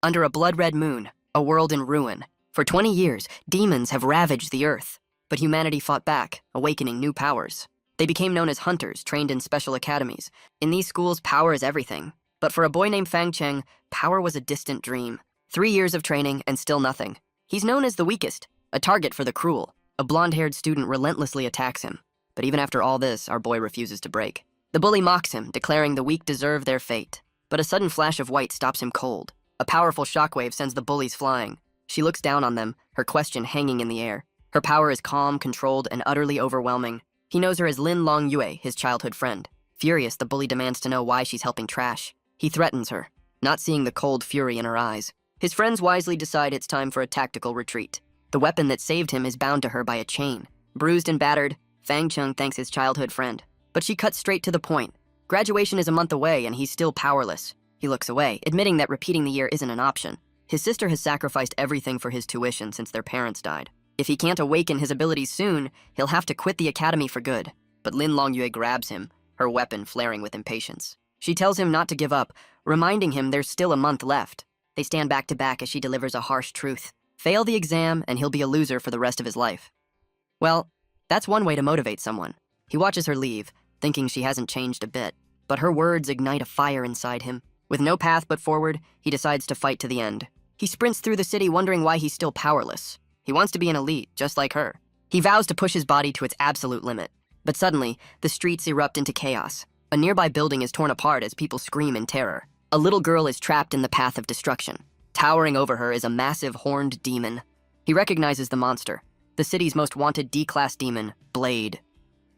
Under a blood-red moon, a world in ruin. For 20 years, demons have ravaged the earth. But humanity fought back, awakening new powers. They became known as hunters, trained in special academies. In these schools, power is everything. But for a boy named Fang Cheng, power was a distant dream. 3 years of training and still nothing. He's known as the weakest, a target for the cruel. A blonde-haired student relentlessly attacks him. But even after all this, our boy refuses to break. The bully mocks him, declaring the weak deserve their fate. But a sudden flash of white stops him cold. A powerful shockwave sends the bullies flying. She looks down on them, her question hanging in the air. Her power is calm, controlled, and utterly overwhelming. He knows her as Lin Long Yue, his childhood friend. Furious, the bully demands to know why she's helping trash. He threatens her, not seeing the cold fury in her eyes. His friends wisely decide it's time for a tactical retreat. The weapon that saved him is bound to her by a chain. Bruised and battered, Fang Cheng thanks his childhood friend. But she cuts straight to the point. Graduation is a month away and he's still powerless. He looks away, admitting that repeating the year isn't an option. His sister has sacrificed everything for his tuition since their parents died. If he can't awaken his abilities soon, he'll have to quit the academy for good. But Lin Longyue grabs him, her weapon flaring with impatience. She tells him not to give up, reminding him there's still a month left. They stand back to back as she delivers a harsh truth. Fail the exam and he'll be a loser for the rest of his life. Well, that's one way to motivate someone. He watches her leave, thinking she hasn't changed a bit. But her words ignite a fire inside him. With no path but forward, he decides to fight to the end. He sprints through the city wondering why he's still powerless. He wants to be an elite, just like her. He vows to push his body to its absolute limit. But suddenly, the streets erupt into chaos. A nearby building is torn apart as people scream in terror. A little girl is trapped in the path of destruction. Towering over her is a massive horned demon. He recognizes the monster, the city's most wanted D-class demon, Blade.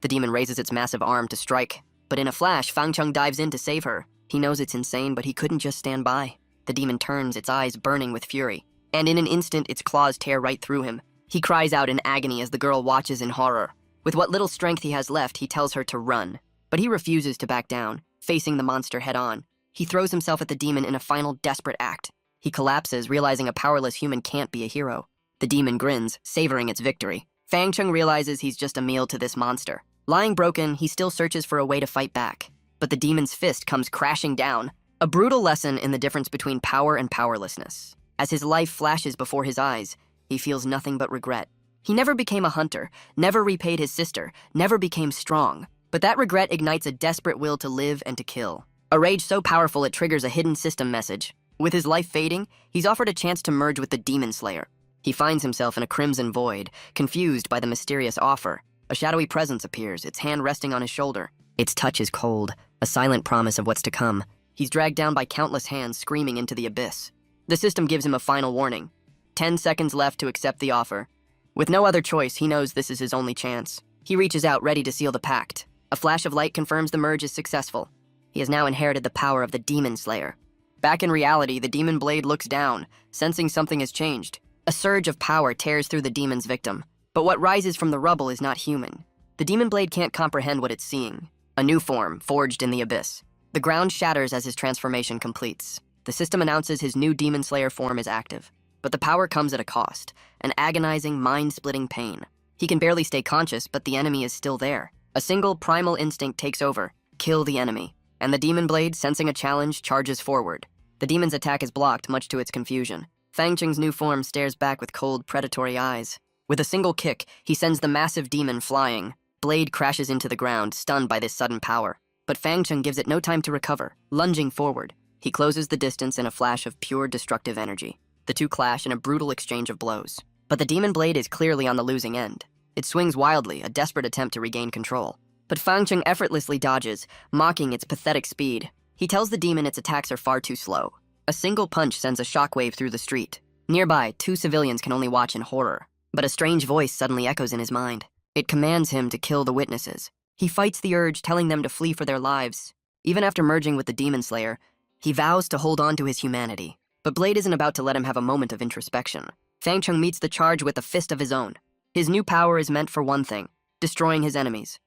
The demon raises its massive arm to strike, but in a flash, Fang Cheng dives in to save her. He knows it's insane, but he couldn't just stand by. The demon turns, its eyes burning with fury, and in an instant, its claws tear right through him. He cries out in agony as the girl watches in horror. With what little strength he has left, he tells her to run, but he refuses to back down, facing the monster head-on. He throws himself at the demon in a final desperate act. He collapses, realizing a powerless human can't be a hero. The demon grins, savoring its victory. Fang Cheng realizes he's just a meal to this monster. Lying broken, he still searches for a way to fight back. But the demon's fist comes crashing down, a brutal lesson in the difference between power and powerlessness. As his life flashes before his eyes, he feels nothing but regret. He never became a hunter, never repaid his sister, never became strong. But that regret ignites a desperate will to live and to kill. A rage so powerful it triggers a hidden system message. With his life fading, he's offered a chance to merge with the Demon Slayer. He finds himself in a crimson void, confused by the mysterious offer. A shadowy presence appears, its hand resting on his shoulder. Its touch is cold, a silent promise of what's to come. He's dragged down by countless hands screaming into the abyss. The system gives him a final warning. 10 seconds left to accept the offer. With no other choice, he knows this is his only chance. He reaches out, ready to seal the pact. A flash of light confirms the merge is successful. He has now inherited the power of the Demon Slayer. Back in reality, the Demon Blade looks down, sensing something has changed. A surge of power tears through the demon's victim. But what rises from the rubble is not human. The Demon Blade can't comprehend what it's seeing. A new form, forged in the abyss. The ground shatters as his transformation completes. The system announces his new Demon Slayer form is active. But the power comes at a cost, an agonizing, mind-splitting pain. He can barely stay conscious, but the enemy is still there. A single primal instinct takes over, kill the enemy. And the Demon Blade, sensing a challenge, charges forward. The demon's attack is blocked, much to its confusion. Fang Cheng's new form stares back with cold, predatory eyes. With a single kick, he sends the massive demon flying. Blade crashes into the ground, stunned by this sudden power. But Fang Cheng gives it no time to recover, lunging forward. He closes the distance in a flash of pure destructive energy. The two clash in a brutal exchange of blows. But the Demon Blade is clearly on the losing end. It swings wildly, a desperate attempt to regain control. But Fang Cheng effortlessly dodges, mocking its pathetic speed. He tells the demon its attacks are far too slow. A single punch sends a shockwave through the street. Nearby, 2 civilians can only watch in horror. But a strange voice suddenly echoes in his mind. It commands him to kill the witnesses. He fights the urge, telling them to flee for their lives. Even after merging with the Demon Slayer, he vows to hold on to his humanity. But Blade isn't about to let him have a moment of introspection. Fang Cheng meets the charge with a fist of his own. His new power is meant for one thing, destroying his enemies.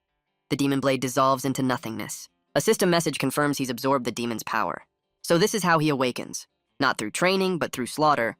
The Demon Blade dissolves into nothingness. A system message confirms he's absorbed the demon's power. So this is how he awakens. Not through training, but through slaughter.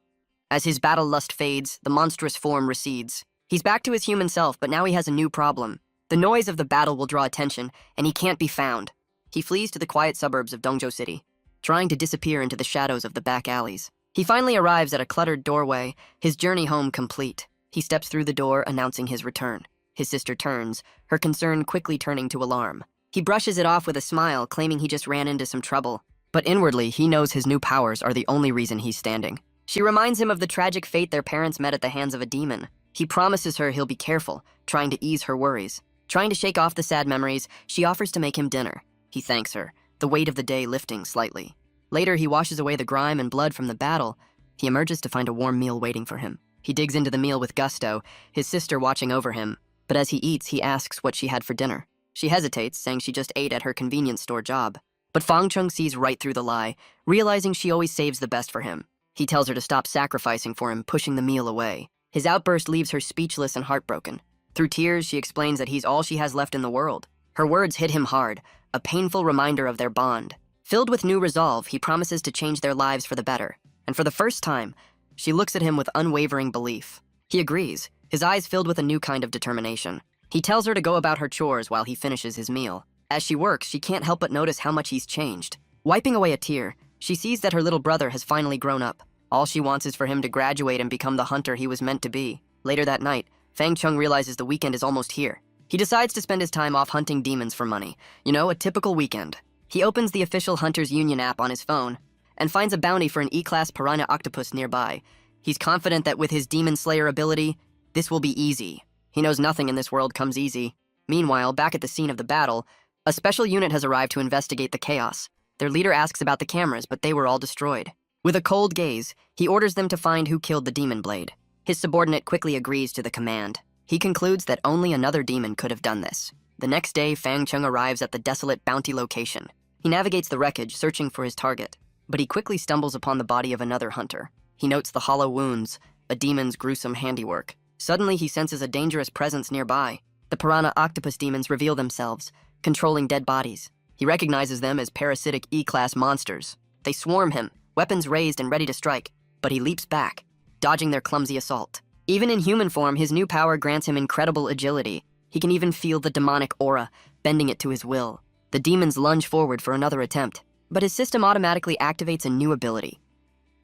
As his battle lust fades, the monstrous form recedes. He's back to his human self, but now he has a new problem. The noise of the battle will draw attention, and he can't be found. He flees to the quiet suburbs of Dongzhou City, trying to disappear into the shadows of the back alleys. He finally arrives at a cluttered doorway, his journey home complete. He steps through the door, announcing his return. His sister turns, her concern quickly turning to alarm. He brushes it off with a smile, claiming he just ran into some trouble. But inwardly, he knows his new powers are the only reason he's standing. She reminds him of the tragic fate their parents met at the hands of a demon. He promises her he'll be careful, trying to ease her worries. Trying to shake off the sad memories, she offers to make him dinner. He thanks her, the weight of the day lifting slightly. Later, he washes away the grime and blood from the battle. He emerges to find a warm meal waiting for him. He digs into the meal with gusto, his sister watching over him. But as he eats, he asks what she had for dinner. She hesitates, saying she just ate at her convenience store job. But Fang Chung sees right through the lie, realizing she always saves the best for him. He tells her to stop sacrificing for him, pushing the meal away. His outburst leaves her speechless and heartbroken. Through tears, she explains that he's all she has left in the world. Her words hit him hard, a painful reminder of their bond. Filled with new resolve, he promises to change their lives for the better. And for the first time, she looks at him with unwavering belief. He agrees, his eyes filled with a new kind of determination. He tells her to go about her chores while he finishes his meal. As she works, she can't help but notice how much he's changed. Wiping away a tear, she sees that her little brother has finally grown up. All she wants is for him to graduate and become the hunter he was meant to be. Later that night, Fang Chung realizes the weekend is almost here. He decides to spend his time off hunting demons for money. You know, a typical weekend. He opens the official Hunters Union app on his phone and finds a bounty for an E-class piranha octopus nearby. He's confident that with his Demon Slayer ability, this will be easy. He knows nothing in this world comes easy. Meanwhile, back at the scene of the battle, a special unit has arrived to investigate the chaos. Their leader asks about the cameras, but they were all destroyed. With a cold gaze, he orders them to find who killed the demon blade. His subordinate quickly agrees to the command. He concludes that only another demon could have done this. The next day, Fang Chung arrives at the desolate bounty location. He navigates the wreckage, searching for his target, but he quickly stumbles upon the body of another hunter. He notes the hollow wounds, a demon's gruesome handiwork. Suddenly, he senses a dangerous presence nearby. The piranha octopus demons reveal themselves, controlling dead bodies. He recognizes them as parasitic E-class monsters. They swarm him, weapons raised and ready to strike, but he leaps back, dodging their clumsy assault. Even in human form, his new power grants him incredible agility. He can even feel the demonic aura, bending it to his will. The demons lunge forward for another attempt, but his system automatically activates a new ability.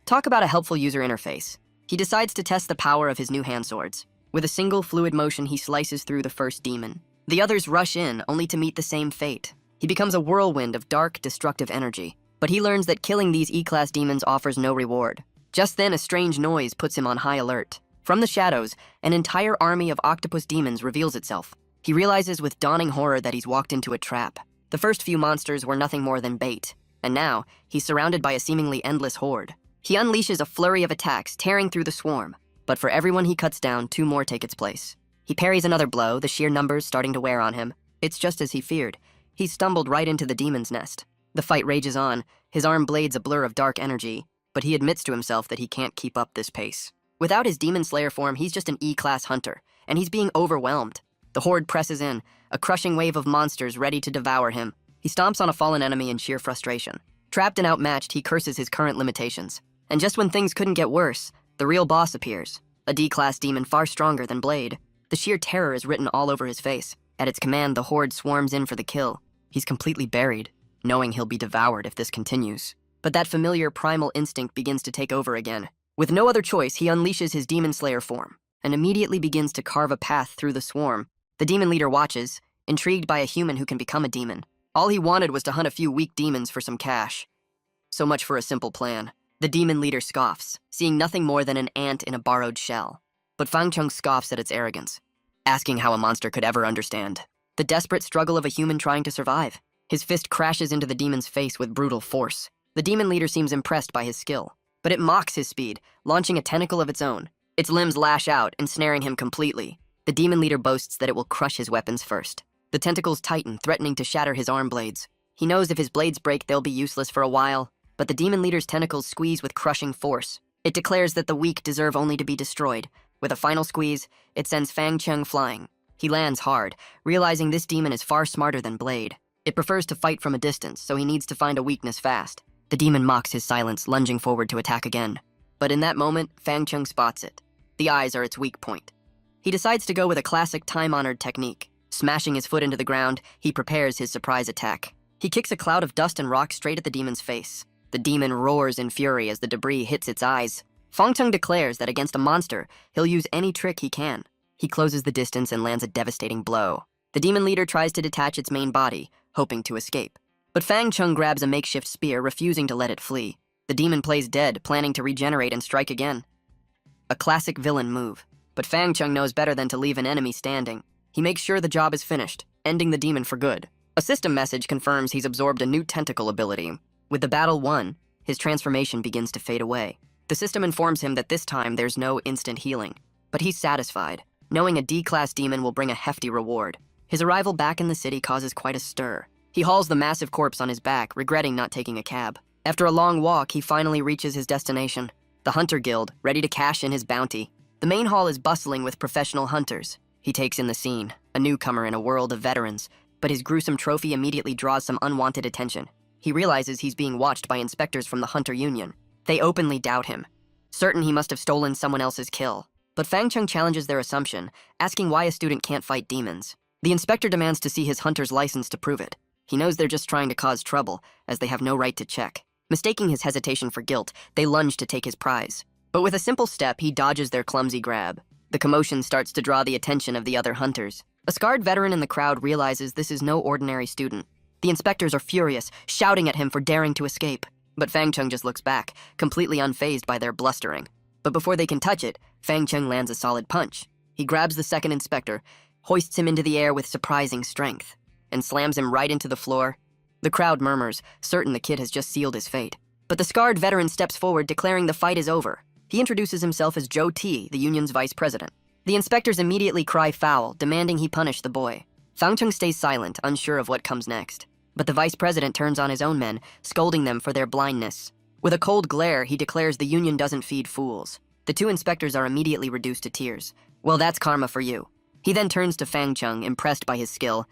Talk about a helpful user interface. He decides to test the power of his new hand swords. With a single fluid motion, he slices through the first demon. The others rush in, only to meet the same fate. He becomes a whirlwind of dark, destructive energy. But he learns that killing these E-class demons offers no reward. Just then, a strange noise puts him on high alert. From the shadows, an entire army of octopus demons reveals itself. He realizes with dawning horror that he's walked into a trap. The first few monsters were nothing more than bait, and now he's surrounded by a seemingly endless horde. He unleashes a flurry of attacks, tearing through the swarm. But for everyone he cuts down, 2 more take its place. He parries another blow, the sheer numbers starting to wear on him. It's just as he feared. He's stumbled right into the demon's nest. The fight rages on, his arm blades a blur of dark energy, but he admits to himself that he can't keep up this pace. Without his Demon Slayer form, he's just an E-class hunter, and he's being overwhelmed. The horde presses in, a crushing wave of monsters ready to devour him. He stomps on a fallen enemy in sheer frustration. Trapped and outmatched, he curses his current limitations. And just when things couldn't get worse, the real boss appears. A D-class demon far stronger than Blade. The sheer terror is written all over his face. At its command, the horde swarms in for the kill. He's completely buried, knowing he'll be devoured if this continues. But that familiar primal instinct begins to take over again. With no other choice, he unleashes his Demon Slayer form, and immediately begins to carve a path through the swarm. The demon leader watches, intrigued by a human who can become a demon. All he wanted was to hunt a few weak demons for some cash. So much for a simple plan. The demon leader scoffs, seeing nothing more than an ant in a borrowed shell. But Fang Chung scoffs at its arrogance, asking how a monster could ever understand the desperate struggle of a human trying to survive. His fist crashes into the demon's face with brutal force. The demon leader seems impressed by his skill, but it mocks his speed, launching a tentacle of its own. Its limbs lash out, ensnaring him completely. The demon leader boasts that it will crush his weapons first. The tentacles tighten, threatening to shatter his arm blades. He knows if his blades break, they'll be useless for a while, but the demon leader's tentacles squeeze with crushing force. It declares that the weak deserve only to be destroyed. With a final squeeze, it sends Fang Chung flying. He lands hard, realizing this demon is far smarter than Blade. It prefers to fight from a distance, so he needs to find a weakness fast. The demon mocks his silence, lunging forward to attack again. But in that moment, Fang Chung spots it. The eyes are its weak point. He decides to go with a classic time-honored technique. Smashing his foot into the ground, he prepares his surprise attack. He kicks a cloud of dust and rock straight at the demon's face. The demon roars in fury as the debris hits its eyes. Fang Cheng declares that against a monster, he'll use any trick he can. He closes the distance and lands a devastating blow. The demon leader tries to detach its main body, hoping to escape. But Fang Cheng grabs a makeshift spear, refusing to let it flee. The demon plays dead, planning to regenerate and strike again. A classic villain move. But Fang Cheng knows better than to leave an enemy standing. He makes sure the job is finished, ending the demon for good. A system message confirms he's absorbed a new tentacle ability. With the battle won, his transformation begins to fade away. The system informs him that this time there's no instant healing. But he's satisfied, knowing a D-class demon will bring a hefty reward. His arrival back in the city causes quite a stir. He hauls the massive corpse on his back, regretting not taking a cab. After a long walk, he finally reaches his destination, the Hunter Guild, ready to cash in his bounty. The main hall is bustling with professional hunters. He takes in the scene, a newcomer in a world of veterans, but his gruesome trophy immediately draws some unwanted attention. He realizes he's being watched by inspectors from the Hunter Union. They openly doubt him, certain he must have stolen someone else's kill. But Fang Cheng challenges their assumption, asking why a student can't fight demons. The inspector demands to see his hunter's license to prove it. He knows they're just trying to cause trouble, as they have no right to check. Mistaking his hesitation for guilt, they lunge to take his prize. But with a simple step, he dodges their clumsy grab. The commotion starts to draw the attention of the other hunters. A scarred veteran in the crowd realizes this is no ordinary student. The inspectors are furious, shouting at him for daring to escape. But Fang Cheng just looks back, completely unfazed by their blustering. But before they can touch it, Fang Cheng lands a solid punch. He grabs the second inspector, hoists him into the air with surprising strength, and slams him right into the floor. The crowd murmurs, certain the kid has just sealed his fate. But the scarred veteran steps forward, declaring the fight is over. He introduces himself as Zhou Ti, the union's vice president. The inspectors immediately cry foul, demanding he punish the boy. Fang Cheng stays silent, unsure of what comes next. But the vice president turns on his own men, scolding them for their blindness. With a cold glare, he declares the union doesn't feed fools. The two inspectors are immediately reduced to tears. Well, that's karma for you. He then turns to Fang Cheng, impressed by his skill.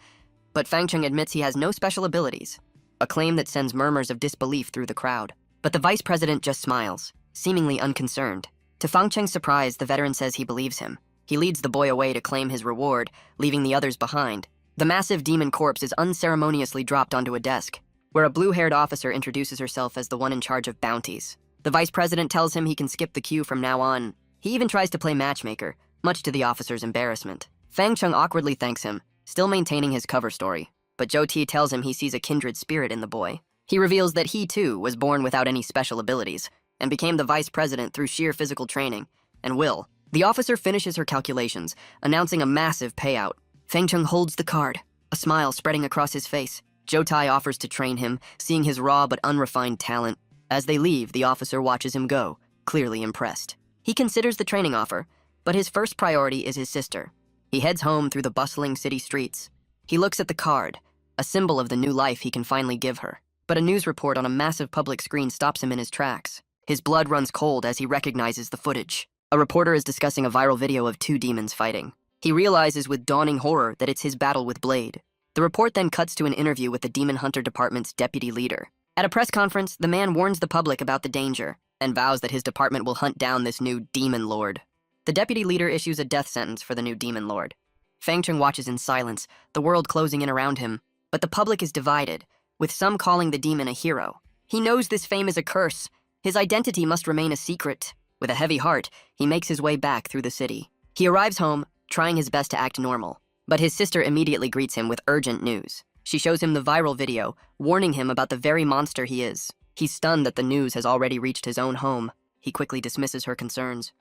But Fang Cheng admits he has no special abilities, a claim that sends murmurs of disbelief through the crowd. But the vice president just smiles, seemingly unconcerned. To Fang Cheng's surprise, the veteran says he believes him. He leads the boy away to claim his reward, leaving the others behind. The massive demon corpse is unceremoniously dropped onto a desk, where a blue-haired officer introduces herself as the one in charge of bounties. The vice president tells him he can skip the queue from now on. He even tries to play matchmaker, much to the officer's embarrassment. Fang Cheng awkwardly thanks him, still maintaining his cover story. But Zhou Ti tells him he sees a kindred spirit in the boy. He reveals that he, too, was born without any special abilities, and became the vice president through sheer physical training and will. The officer finishes her calculations, announcing a massive payout. Fang Cheng holds the card, a smile spreading across his face. Zhou Ti offers to train him, seeing his raw but unrefined talent. As they leave, the officer watches him go, clearly impressed. He considers the training offer, but his first priority is his sister. He heads home through the bustling city streets. He looks at the card, a symbol of the new life he can finally give her. But a news report on a massive public screen stops him in his tracks. His blood runs cold as he recognizes the footage. A reporter is discussing a viral video of two demons fighting. He realizes with dawning horror that it's his battle with Blade. The report then cuts to an interview with the Demon Hunter Department's deputy leader. At a press conference, the man warns the public about the danger and vows that his department will hunt down this new demon lord. The deputy leader issues a death sentence for the new demon lord. Fang Cheng watches in silence, the world closing in around him. But the public is divided, with some calling the demon a hero. He knows this fame is a curse. His identity must remain a secret. With a heavy heart, he makes his way back through the city. He arrives home, trying his best to act normal. But his sister immediately greets him with urgent news. She shows him the viral video, warning him about the very monster he is. He's stunned that the news has already reached his own home. He quickly dismisses her concerns.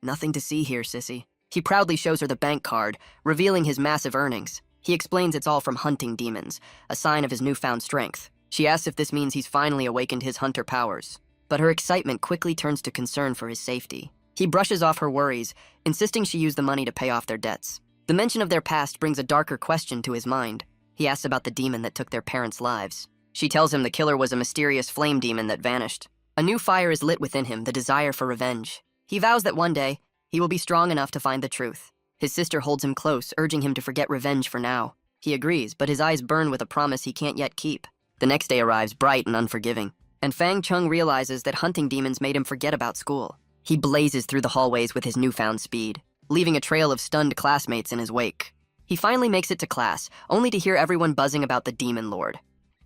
Nothing to see here, sissy. He proudly shows her the bank card, revealing his massive earnings. He explains it's all from hunting demons, a sign of his newfound strength. She asks if this means he's finally awakened his hunter powers. But her excitement quickly turns to concern for his safety. He brushes off her worries, insisting she use the money to pay off their debts. The mention of their past brings a darker question to his mind. He asks about the demon that took their parents' lives. She tells him the killer was a mysterious flame demon that vanished. A new fire is lit within him, the desire for revenge. He vows that one day, he will be strong enough to find the truth. His sister holds him close, urging him to forget revenge for now. He agrees, but his eyes burn with a promise he can't yet keep. The next day arrives bright and unforgiving, and Fang Cheng realizes that hunting demons made him forget about school. He blazes through the hallways with his newfound speed, leaving a trail of stunned classmates in his wake. He finally makes it to class, only to hear everyone buzzing about the demon lord.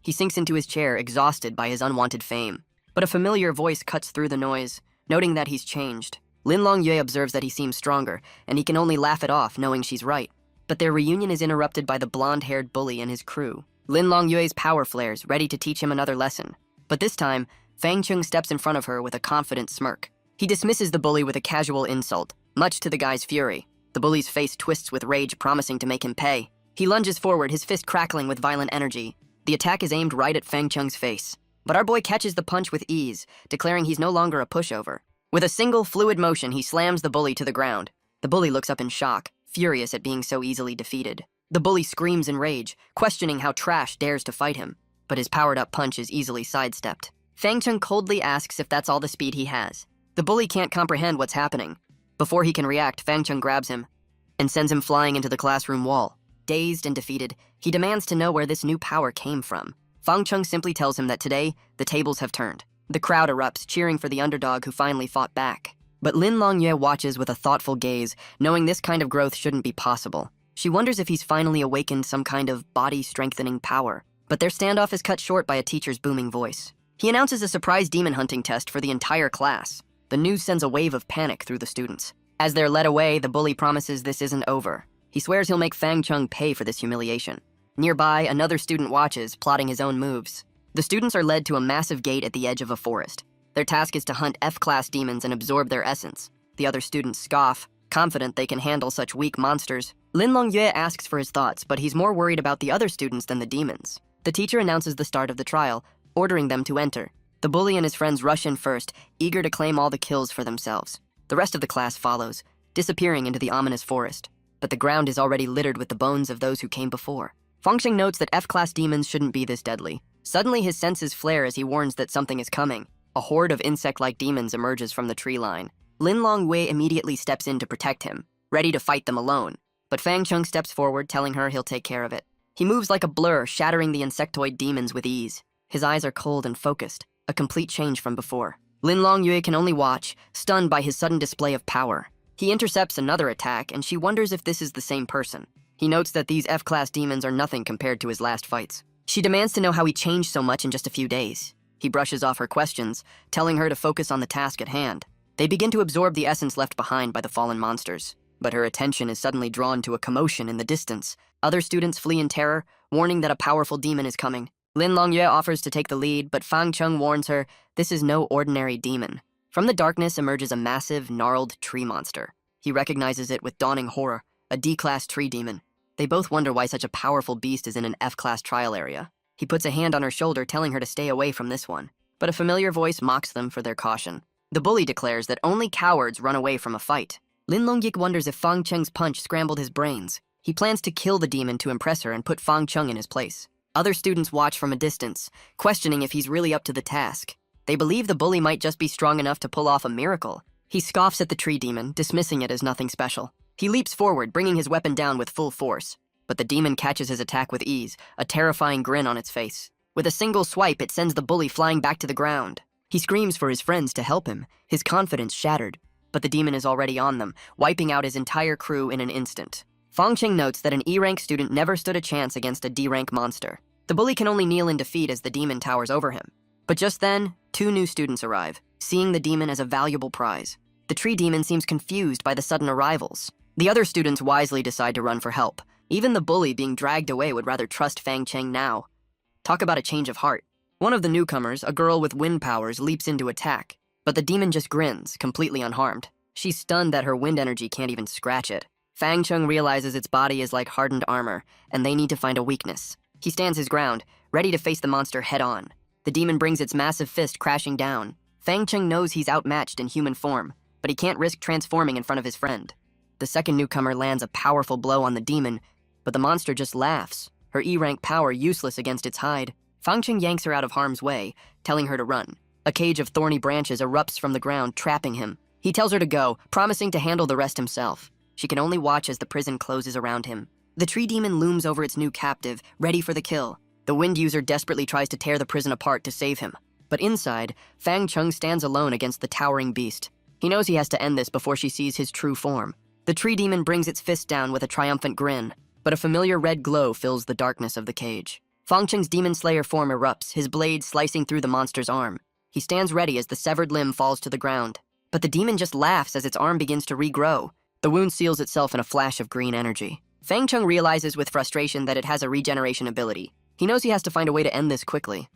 He sinks into his chair, exhausted by his unwanted fame. But a familiar voice cuts through the noise, noting that he's changed. Lin Longyue observes that he seems stronger, and he can only laugh it off, knowing she's right. But their reunion is interrupted by the blonde-haired bully and his crew. Lin Longyue's power flares, ready to teach him another lesson. But this time, Fang Chung steps in front of her with a confident smirk. He dismisses the bully with a casual insult, much to the guy's fury. The bully's face twists with rage, promising to make him pay. He lunges forward, his fist crackling with violent energy. The attack is aimed right at Fang Chung's face. But our boy catches the punch with ease, declaring he's no longer a pushover. With a single fluid motion, he slams the bully to the ground. The bully looks up in shock, furious at being so easily defeated. The bully screams in rage, questioning how Trash dares to fight him. But his powered-up punch is easily sidestepped. Fang Chung coldly asks if that's all the speed he has. The bully can't comprehend what's happening. Before he can react, Fang Chung grabs him and sends him flying into the classroom wall. Dazed and defeated, he demands to know where this new power came from. Fang Chung simply tells him that today, the tables have turned. The crowd erupts, cheering for the underdog who finally fought back. But Lin Longyue watches with a thoughtful gaze, knowing this kind of growth shouldn't be possible. She wonders if he's finally awakened some kind of body-strengthening power. But their standoff is cut short by a teacher's booming voice. He announces a surprise demon hunting test for the entire class. The news sends a wave of panic through the students. As they're led away, the bully promises this isn't over. He swears he'll make Fang Chung pay for this humiliation. Nearby, another student watches, plotting his own moves. The students are led to a massive gate at the edge of a forest. Their task is to hunt F-class demons and absorb their essence. The other students scoff, confident they can handle such weak monsters. Lin Longyue asks for his thoughts, but he's more worried about the other students than the demons. The teacher announces the start of the trial, ordering them to enter. The bully and his friends rush in first, eager to claim all the kills for themselves. The rest of the class follows, disappearing into the ominous forest. But the ground is already littered with the bones of those who came before. Fangxing notes that F-class demons shouldn't be this deadly. Suddenly his senses flare as he warns that something is coming. A horde of insect-like demons emerges from the tree line. Lin Longyue immediately steps in to protect him, ready to fight them alone. But Fang Chung steps forward, telling her he'll take care of it. He moves like a blur, shattering the insectoid demons with ease. His eyes are cold and focused, a complete change from before. Lin Longyue can only watch, stunned by his sudden display of power. He intercepts another attack, and she wonders if this is the same person. He notes that these F-class demons are nothing compared to his last fights. She demands to know how he changed so much in just a few days. He brushes off her questions, telling her to focus on the task at hand. They begin to absorb the essence left behind by the fallen monsters. But her attention is suddenly drawn to a commotion in the distance. Other students flee in terror, warning that a powerful demon is coming. Lin Longyue offers to take the lead, but Fang Chung warns her this is no ordinary demon. From the darkness emerges a massive, gnarled tree monster. He recognizes it with dawning horror, a D-class tree demon. They both wonder why such a powerful beast is in an F-class trial area. He puts a hand on her shoulder, telling her to stay away from this one. But a familiar voice mocks them for their caution. The bully declares that only cowards run away from a fight. Lin Longyik wonders if Fang Cheng's punch scrambled his brains. He plans to kill the demon to impress her and put Fang Chung in his place. Other students watch from a distance, questioning if he's really up to the task. They believe the bully might just be strong enough to pull off a miracle. He scoffs at the tree demon, dismissing it as nothing special. He leaps forward, bringing his weapon down with full force. But the demon catches his attack with ease, a terrifying grin on its face. With a single swipe, it sends the bully flying back to the ground. He screams for his friends to help him, his confidence shattered. But the demon is already on them, wiping out his entire crew in an instant. Fang Cheng notes that an E-rank student never stood a chance against a D-rank monster. The bully can only kneel in defeat as the demon towers over him. But just then, 2 new students arrive, seeing the demon as a valuable prize. The tree demon seems confused by the sudden arrivals. The other students wisely decide to run for help. Even the bully being dragged away would rather trust Fang Cheng now. Talk about a change of heart. One of the newcomers, a girl with wind powers, leaps in to attack. But the demon just grins, completely unharmed. She's stunned that her wind energy can't even scratch it. Fang Chung realizes its body is like hardened armor, and they need to find a weakness. He stands his ground, ready to face the monster head-on. The demon brings its massive fist crashing down. Fang Chung knows he's outmatched in human form, but he can't risk transforming in front of his friend. The second newcomer lands a powerful blow on the demon, but the monster just laughs, her E-rank power useless against its hide. Fang Chung yanks her out of harm's way, telling her to run. A cage of thorny branches erupts from the ground, trapping him. He tells her to go, promising to handle the rest himself. She can only watch as the prison closes around him. The tree demon looms over its new captive, ready for the kill. The wind user desperately tries to tear the prison apart to save him. But inside, Fang Chung stands alone against the towering beast. He knows he has to end this before she sees his true form. The tree demon brings its fist down with a triumphant grin, but a familiar red glow fills the darkness of the cage. Fang Cheng's demon slayer form erupts, his blade slicing through the monster's arm. He stands ready as the severed limb falls to the ground. But the demon just laughs as its arm begins to regrow. The wound seals itself in a flash of green energy. Fang Chung realizes with frustration that it has a regeneration ability. He knows he has to find a way to end this quickly.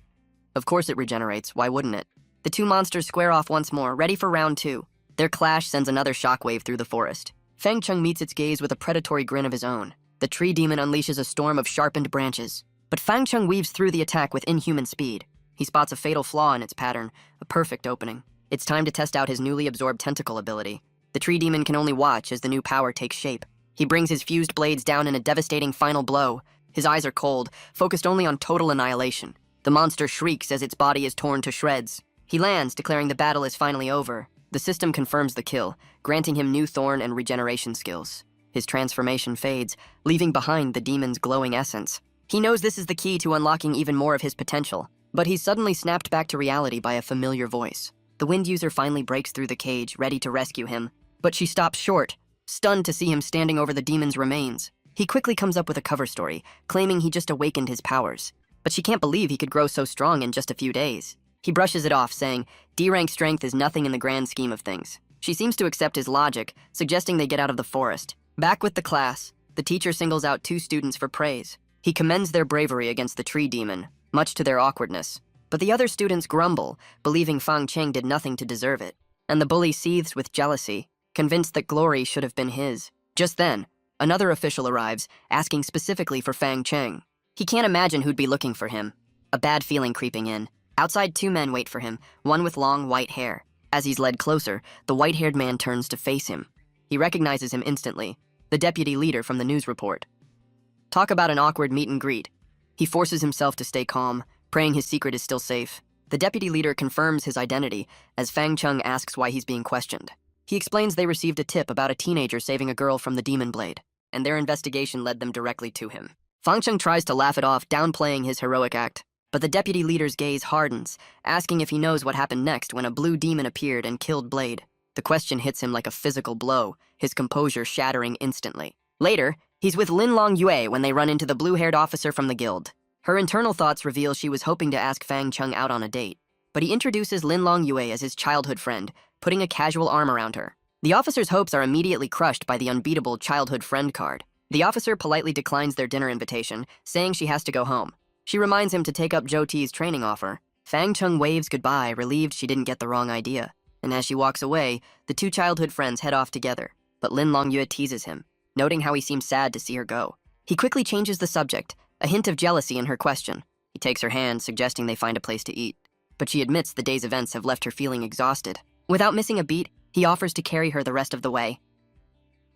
Of course it regenerates, why wouldn't it? The two monsters square off once more, ready for round 2. Their clash sends another shockwave through the forest. Fang Chung meets its gaze with a predatory grin of his own. The tree demon unleashes a storm of sharpened branches. But Fang Chung weaves through the attack with inhuman speed. He spots a fatal flaw in its pattern, a perfect opening. It's time to test out his newly absorbed tentacle ability. The tree demon can only watch as the new power takes shape. He brings his fused blades down in a devastating final blow. His eyes are cold, focused only on total annihilation. The monster shrieks as its body is torn to shreds. He lands, declaring the battle is finally over. The system confirms the kill, granting him new thorn and regeneration skills. His transformation fades, leaving behind the demon's glowing essence. He knows this is the key to unlocking even more of his potential, but he's suddenly snapped back to reality by a familiar voice. The wind user finally breaks through the cage, ready to rescue him, but she stops short, stunned to see him standing over the demon's remains. He quickly comes up with a cover story, claiming he just awakened his powers. But she can't believe he could grow so strong in just a few days. He brushes it off, saying, D-rank strength is nothing in the grand scheme of things. She seems to accept his logic, suggesting they get out of the forest. Back with the class, the teacher singles out 2 students for praise. He commends their bravery against the tree demon, much to their awkwardness. But the other students grumble, believing Fang Cheng did nothing to deserve it. And the bully seethes with jealousy, convinced that glory should have been his. Just then, another official arrives, asking specifically for Fang Cheng. He can't imagine who'd be looking for him. A bad feeling creeping in. Outside, 2 men wait for him, one with long white hair. As he's led closer, the white-haired man turns to face him. He recognizes him instantly, the deputy leader from the news report. Talk about an awkward meet and greet. He forces himself to stay calm, praying his secret is still safe. The deputy leader confirms his identity as Fang Chung asks why he's being questioned. He explains they received a tip about a teenager saving a girl from the demon blade, and their investigation led them directly to him. Fang Chung tries to laugh it off, downplaying his heroic act, but the deputy leader's gaze hardens, asking if he knows what happened next when a blue demon appeared and killed Blade. The question hits him like a physical blow, his composure shattering instantly. Later, he's with Lin Long Yue when they run into the blue-haired officer from the guild. Her internal thoughts reveal she was hoping to ask Fang Chung out on a date, but he introduces Lin Long Yue as his childhood friend, putting a casual arm around her. The officer's hopes are immediately crushed by the unbeatable childhood friend card. The officer politely declines their dinner invitation, saying she has to go home. She reminds him to take up Zhou Ti's training offer. Fang Chung waves goodbye, relieved she didn't get the wrong idea. And as she walks away, the 2 childhood friends head off together. But Lin Long Yue teases him, noting how he seems sad to see her go. He quickly changes the subject, a hint of jealousy in her question. He takes her hand, suggesting they find a place to eat. But she admits the day's events have left her feeling exhausted. Without missing a beat, he offers to carry her the rest of the way.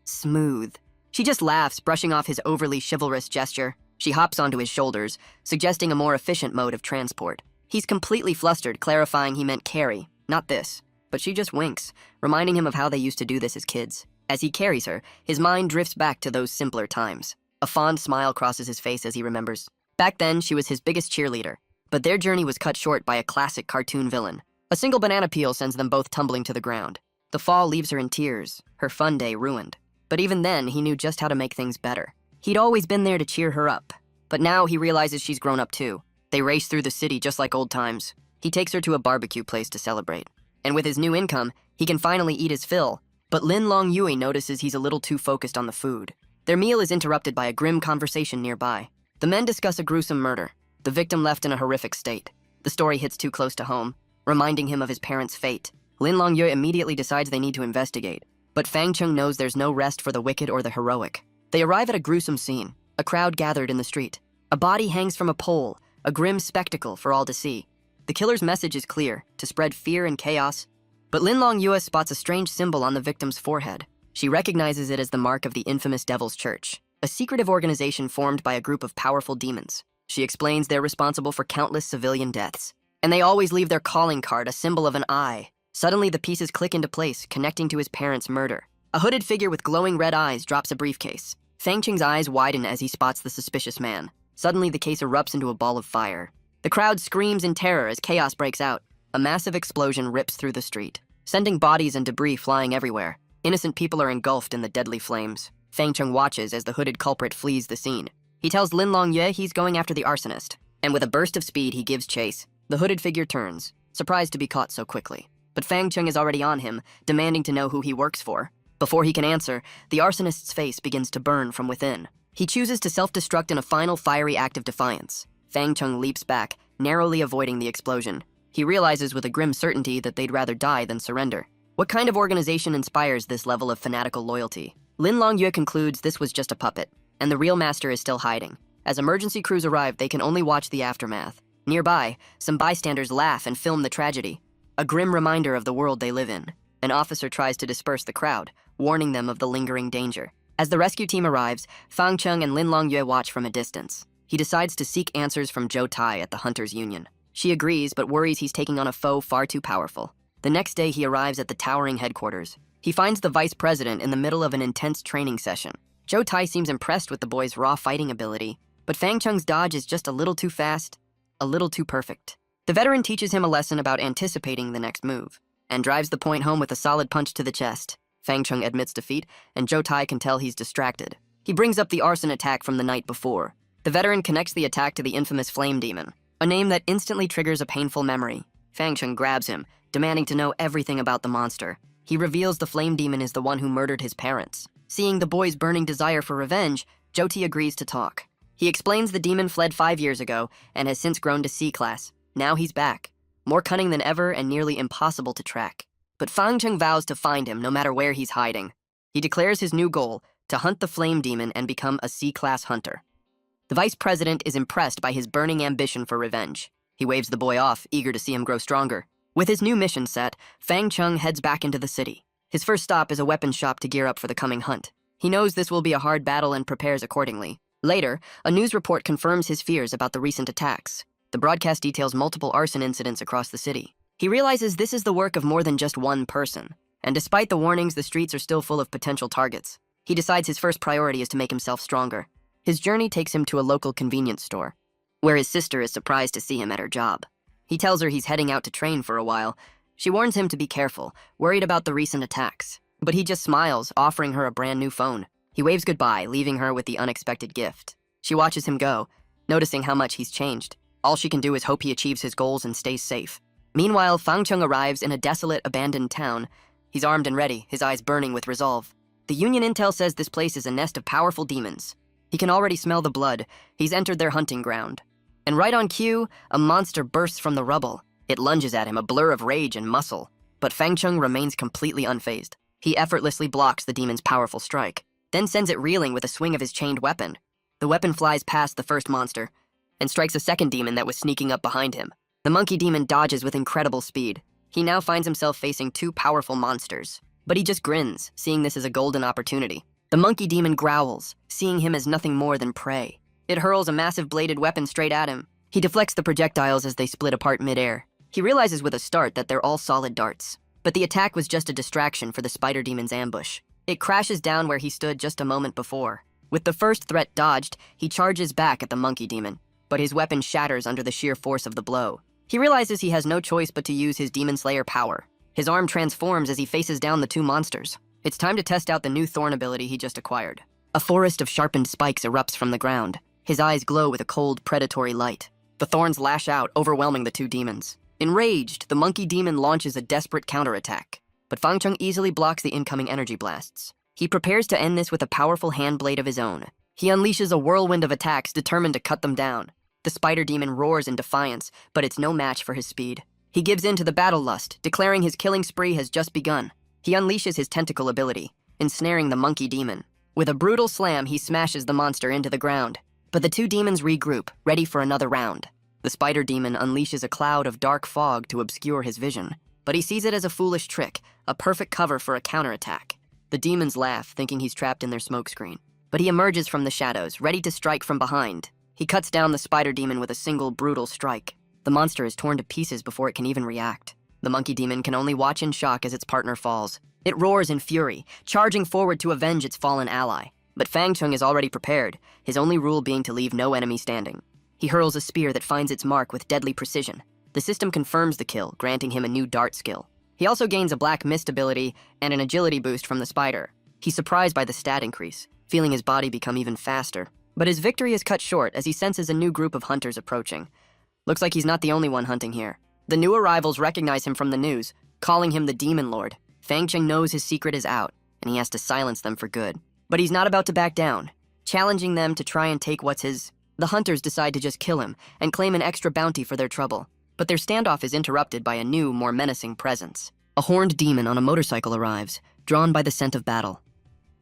Smooth. She just laughs, brushing off his overly chivalrous gesture. She hops onto his shoulders, suggesting a more efficient mode of transport. He's completely flustered, clarifying he meant carry, not this. But she just winks, reminding him of how they used to do this as kids. As he carries her, his mind drifts back to those simpler times. A fond smile crosses his face as he remembers. Back then, she was his biggest cheerleader, but their journey was cut short by a classic cartoon villain. A single banana peel sends them both tumbling to the ground. The fall leaves her in tears, her fun day ruined. But even then, he knew just how to make things better. He'd always been there to cheer her up. But now he realizes she's grown up too. They race through the city just like old times. He takes her to a barbecue place to celebrate. And with his new income, he can finally eat his fill. But Lin Long Yue notices he's a little too focused on the food. Their meal is interrupted by a grim conversation nearby. The men discuss a gruesome murder, the victim left in a horrific state. The story hits too close to home, reminding him of his parents' fate. Lin Long Yue immediately decides they need to investigate. But Fang Chung knows there's no rest for the wicked or the heroic. They arrive at a gruesome scene, a crowd gathered in the street. A body hangs from a pole, a grim spectacle for all to see. The killer's message is clear, to spread fear and chaos. But Lin Long Yue spots a strange symbol on the victim's forehead. She recognizes it as the mark of the infamous Devil's Church, a secretive organization formed by a group of powerful demons. She explains they're responsible for countless civilian deaths. And they always leave their calling card, a symbol of an eye. Suddenly, the pieces click into place, connecting to his parents' murder. A hooded figure with glowing red eyes drops a briefcase. Fang Cheng's eyes widen as he spots the suspicious man. Suddenly, the case erupts into a ball of fire. The crowd screams in terror as chaos breaks out. A massive explosion rips through the street, sending bodies and debris flying everywhere. Innocent people are engulfed in the deadly flames. Fang Cheng watches as the hooded culprit flees the scene. He tells Lin Long Yue he's going after the arsonist, and with a burst of speed, he gives chase. The hooded figure turns, surprised to be caught so quickly. But Fang Chung is already on him, demanding to know who he works for. Before he can answer, the arsonist's face begins to burn from within. He chooses to self-destruct in a final fiery act of defiance. Fang Chung leaps back, narrowly avoiding the explosion. He realizes with a grim certainty that they'd rather die than surrender. What kind of organization inspires this level of fanatical loyalty? Lin Longyue concludes this was just a puppet, and the real master is still hiding. As emergency crews arrive, they can only watch the aftermath. Nearby, some bystanders laugh and film the tragedy, a grim reminder of the world they live in. An officer tries to disperse the crowd, warning them of the lingering danger. As the rescue team arrives, Fang Chung and Lin Longyue watch from a distance. He decides to seek answers from Zhou Tai at the Hunters' Union. She agrees, but worries he's taking on a foe far too powerful. The next day, he arrives at the towering headquarters. He finds the vice president in the middle of an intense training session. Zhou Tai seems impressed with the boy's raw fighting ability, but Fang Chung's dodge is just a little too fast, a little too perfect. The veteran teaches him a lesson about anticipating the next move, and drives the point home with a solid punch to the chest. Fang Chung admits defeat, and Zhou Tai can tell he's distracted. He brings up the arson attack from the night before. The veteran connects the attack to the infamous Flame Demon, a name that instantly triggers a painful memory. Fang Chung grabs him, demanding to know everything about the monster. He reveals the Flame Demon is the one who murdered his parents. Seeing the boy's burning desire for revenge, Zhou Tai agrees to talk. He explains the demon fled 5 years ago and has since grown to C-class. Now he's back, more cunning than ever and nearly impossible to track. But Fang Chung vows to find him no matter where he's hiding. He declares his new goal, to hunt the Flame Demon and become a C-class hunter. The vice president is impressed by his burning ambition for revenge. He waves the boy off, eager to see him grow stronger. With his new mission set, Fang Chung heads back into the city. His first stop is a weapons shop to gear up for the coming hunt. He knows this will be a hard battle and prepares accordingly. Later, a news report confirms his fears about the recent attacks. The broadcast details multiple arson incidents across the city. He realizes this is the work of more than just one person, and despite the warnings, the streets are still full of potential targets. He decides his first priority is to make himself stronger. His journey takes him to a local convenience store, where his sister is surprised to see him at her job. He tells her he's heading out to train for a while. She warns him to be careful, worried about the recent attacks. But he just smiles, offering her a brand new phone. He waves goodbye, leaving her with the unexpected gift. She watches him go, noticing how much he's changed. All she can do is hope he achieves his goals and stays safe. Meanwhile, Fang Chung arrives in a desolate, abandoned town. He's armed and ready, his eyes burning with resolve. The Union intel says this place is a nest of powerful demons. He can already smell the blood. He's entered their hunting ground. And right on cue, a monster bursts from the rubble. It lunges at him, a blur of rage and muscle. But Fang Chung remains completely unfazed. He effortlessly blocks the demon's powerful strike, then sends it reeling with a swing of his chained weapon. The weapon flies past the first monster and strikes a second demon that was sneaking up behind him. The monkey demon dodges with incredible speed. He now finds himself facing two powerful monsters, but he just grins, seeing this as a golden opportunity. The monkey demon growls, seeing him as nothing more than prey. It hurls a massive bladed weapon straight at him. He deflects the projectiles as they split apart midair. He realizes with a start that they're all solid darts. But the attack was just a distraction for the spider demon's ambush. It crashes down where he stood just a moment before. With the first threat dodged, he charges back at the monkey demon, but his weapon shatters under the sheer force of the blow. He realizes he has no choice but to use his Demon Slayer power. His arm transforms as he faces down the two monsters. It's time to test out the new thorn ability he just acquired. A forest of sharpened spikes erupts from the ground. His eyes glow with a cold, predatory light. The thorns lash out, overwhelming the two demons. Enraged, the monkey demon launches a desperate counterattack, but Fang Chung easily blocks the incoming energy blasts. He prepares to end this with a powerful hand blade of his own. He unleashes a whirlwind of attacks, determined to cut them down. The spider demon roars in defiance, but it's no match for his speed. He gives in to the battle lust, declaring his killing spree has just begun. He unleashes his tentacle ability, ensnaring the monkey demon. With a brutal slam, he smashes the monster into the ground. But the two demons regroup, ready for another round. The spider demon unleashes a cloud of dark fog to obscure his vision, but he sees it as a foolish trick, a perfect cover for a counterattack. The demons laugh, thinking he's trapped in their smokescreen. But he emerges from the shadows, ready to strike from behind. He cuts down the spider demon with a single brutal strike. The monster is torn to pieces before it can even react. The monkey demon can only watch in shock as its partner falls. It roars in fury, charging forward to avenge its fallen ally. But Fang Chung is already prepared, his only rule being to leave no enemy standing. He hurls a spear that finds its mark with deadly precision. The system confirms the kill, granting him a new dart skill. He also gains a black mist ability and an agility boost from the spider. He's surprised by the stat increase, feeling his body become even faster. But his victory is cut short as he senses a new group of hunters approaching. Looks like he's not the only one hunting here. The new arrivals recognize him from the news, calling him the Demon Lord. Fang Cheng knows his secret is out, and he has to silence them for good. But he's not about to back down, challenging them to try and take what's his. The hunters decide to just kill him and claim an extra bounty for their trouble. But their standoff is interrupted by a new, more menacing presence. A horned demon on a motorcycle arrives, drawn by the scent of battle.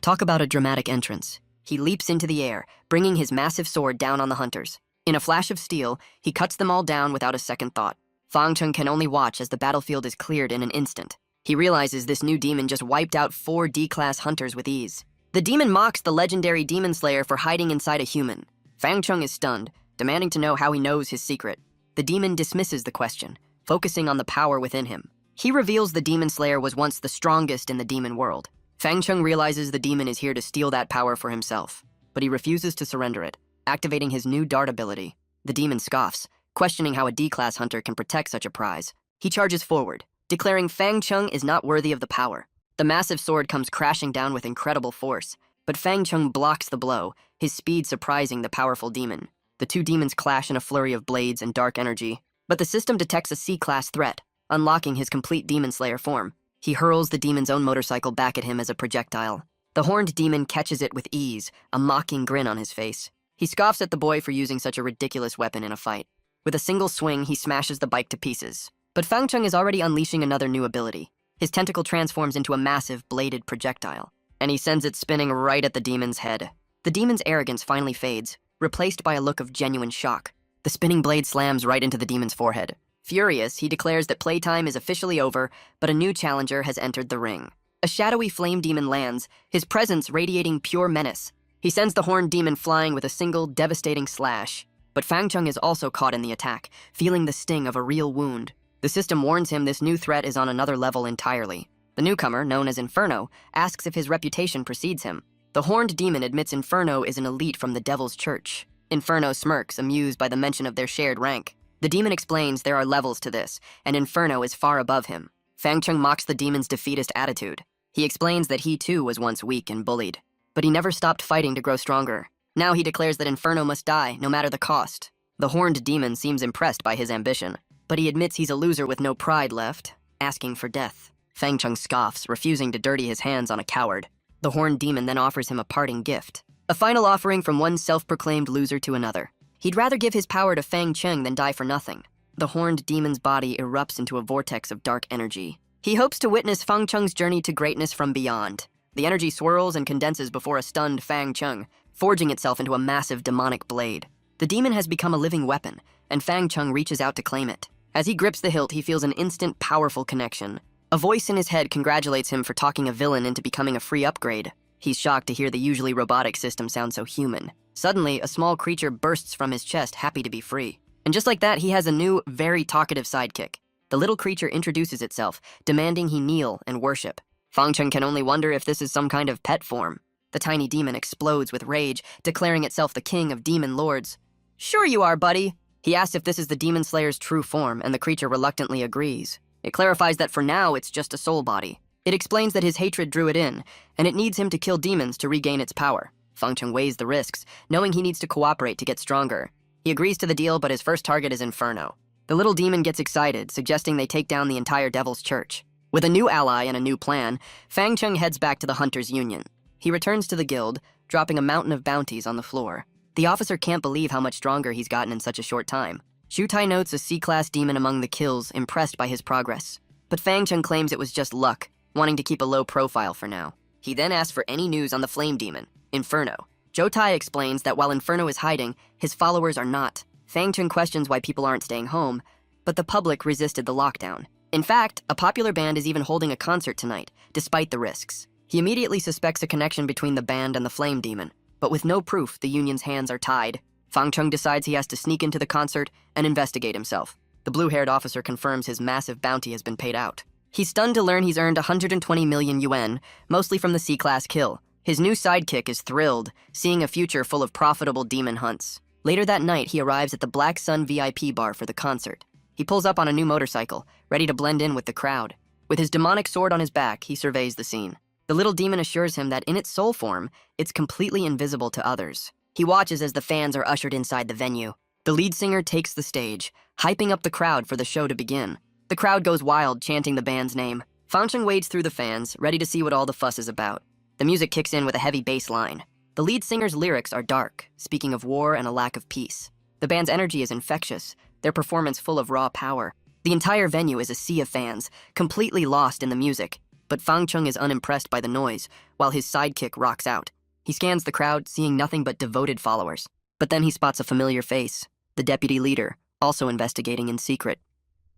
Talk about a dramatic entrance. He leaps into the air, bringing his massive sword down on the hunters. In a flash of steel, he cuts them all down without a second thought. Fang Cheng can only watch as the battlefield is cleared in an instant. He realizes this new demon just wiped out 4 D-class hunters with ease. The demon mocks the legendary demon slayer for hiding inside a human. Fang Cheng is stunned, demanding to know how he knows his secret. The demon dismisses the question, focusing on the power within him. He reveals the demon slayer was once the strongest in the demon world. Fang Cheng realizes the demon is here to steal that power for himself, but he refuses to surrender it, activating his new dart ability. The demon scoffs, questioning how a D-class hunter can protect such a prize. He charges forward, declaring Fang Cheng is not worthy of the power. The massive sword comes crashing down with incredible force, but Fang Cheng blocks the blow, his speed surprising the powerful demon. The two demons clash in a flurry of blades and dark energy, but the system detects a C-class threat, unlocking his complete demon slayer form. He hurls the demon's own motorcycle back at him as a projectile. The horned demon catches it with ease, a mocking grin on his face. He scoffs at the boy for using such a ridiculous weapon in a fight. With a single swing, he smashes the bike to pieces. But Fang Cheng is already unleashing another new ability. His tentacle transforms into a massive, bladed projectile, and he sends it spinning right at the demon's head. The demon's arrogance finally fades, replaced by a look of genuine shock. The spinning blade slams right into the demon's forehead. Furious, he declares that playtime is officially over, but a new challenger has entered the ring. A shadowy flame demon lands, his presence radiating pure menace. He sends the horned demon flying with a single, devastating slash. But Fang Cheng is also caught in the attack, feeling the sting of a real wound. The system warns him this new threat is on another level entirely. The newcomer, known as Inferno, asks if his reputation precedes him. The horned demon admits Inferno is an elite from the Devil's Church. Inferno smirks, amused by the mention of their shared rank. The demon explains there are levels to this, and Inferno is far above him. Fang Cheng mocks the demon's defeatist attitude. He explains that he too was once weak and bullied, but he never stopped fighting to grow stronger. Now he declares that Inferno must die, no matter the cost. The horned demon seems impressed by his ambition, but he admits he's a loser with no pride left, asking for death. Fang Cheng scoffs, refusing to dirty his hands on a coward. The horned demon then offers him a parting gift, a final offering from one self-proclaimed loser to another. He'd rather give his power to Fang Cheng than die for nothing. The horned demon's body erupts into a vortex of dark energy. He hopes to witness Fang Cheng's journey to greatness from beyond. The energy swirls and condenses before a stunned Fang Cheng, forging itself into a massive demonic blade. The demon has become a living weapon, and Fang Cheng reaches out to claim it. As he grips the hilt, he feels an instant, powerful connection. A voice in his head congratulates him for talking a villain into becoming a free upgrade. He's shocked to hear the usually robotic system sound so human. Suddenly, a small creature bursts from his chest, happy to be free. And just like that, he has a new, very talkative sidekick. The little creature introduces itself, demanding he kneel and worship. Fang Cheng can only wonder if this is some kind of pet form. The tiny demon explodes with rage, declaring itself the king of demon lords. "Sure you are, buddy." He asks if this is the demon slayer's true form, and the creature reluctantly agrees. It clarifies that for now, it's just a soul body. It explains that his hatred drew it in, and it needs him to kill demons to regain its power. Fang Cheng weighs the risks, knowing he needs to cooperate to get stronger. He agrees to the deal, but his first target is Inferno. The little demon gets excited, suggesting they take down the entire Devil's Church. With a new ally and a new plan, Fang Cheng heads back to the Hunters' Union. He returns to the guild, dropping a mountain of bounties on the floor. The officer can't believe how much stronger he's gotten in such a short time. Shutai notes a C-class demon among the kills, impressed by his progress. But Fang Cheng claims it was just luck, wanting to keep a low profile for now. He then asks for any news on the flame demon, Inferno. Jotai explains that while Inferno is hiding, his followers are not. Fang Cheng questions why people aren't staying home, but the public resisted the lockdown. In fact, a popular band is even holding a concert tonight, despite the risks. He immediately suspects a connection between the band and the flame demon, but with no proof, the union's hands are tied. Fang Cheng decides he has to sneak into the concert and investigate himself. The blue-haired officer confirms his massive bounty has been paid out. He's stunned to learn he's earned 120 million yuan, mostly from the C-class kill. His new sidekick is thrilled, seeing a future full of profitable demon hunts. Later that night, he arrives at the Black Sun VIP bar for the concert. He pulls up on a new motorcycle, ready to blend in with the crowd. With his demonic sword on his back, he surveys the scene. The little demon assures him that in its soul form, it's completely invisible to others. He watches as the fans are ushered inside the venue. The lead singer takes the stage, hyping up the crowd for the show to begin. The crowd goes wild, chanting the band's name. Fangcheng wades through the fans, ready to see what all the fuss is about. The music kicks in with a heavy bass line. The lead singer's lyrics are dark, speaking of war and a lack of peace. The band's energy is infectious, their performance full of raw power. The entire venue is a sea of fans, completely lost in the music. But Fangcheng is unimpressed by the noise, while his sidekick rocks out. He scans the crowd, seeing nothing but devoted followers. But then he spots a familiar face, the deputy leader, also investigating in secret.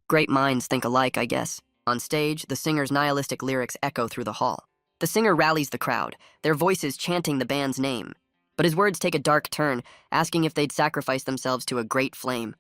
Great minds think alike, I guess. On stage, the singer's nihilistic lyrics echo through the hall. The singer rallies the crowd, their voices chanting the band's name. But his words take a dark turn, asking if they'd sacrifice themselves to a great flame.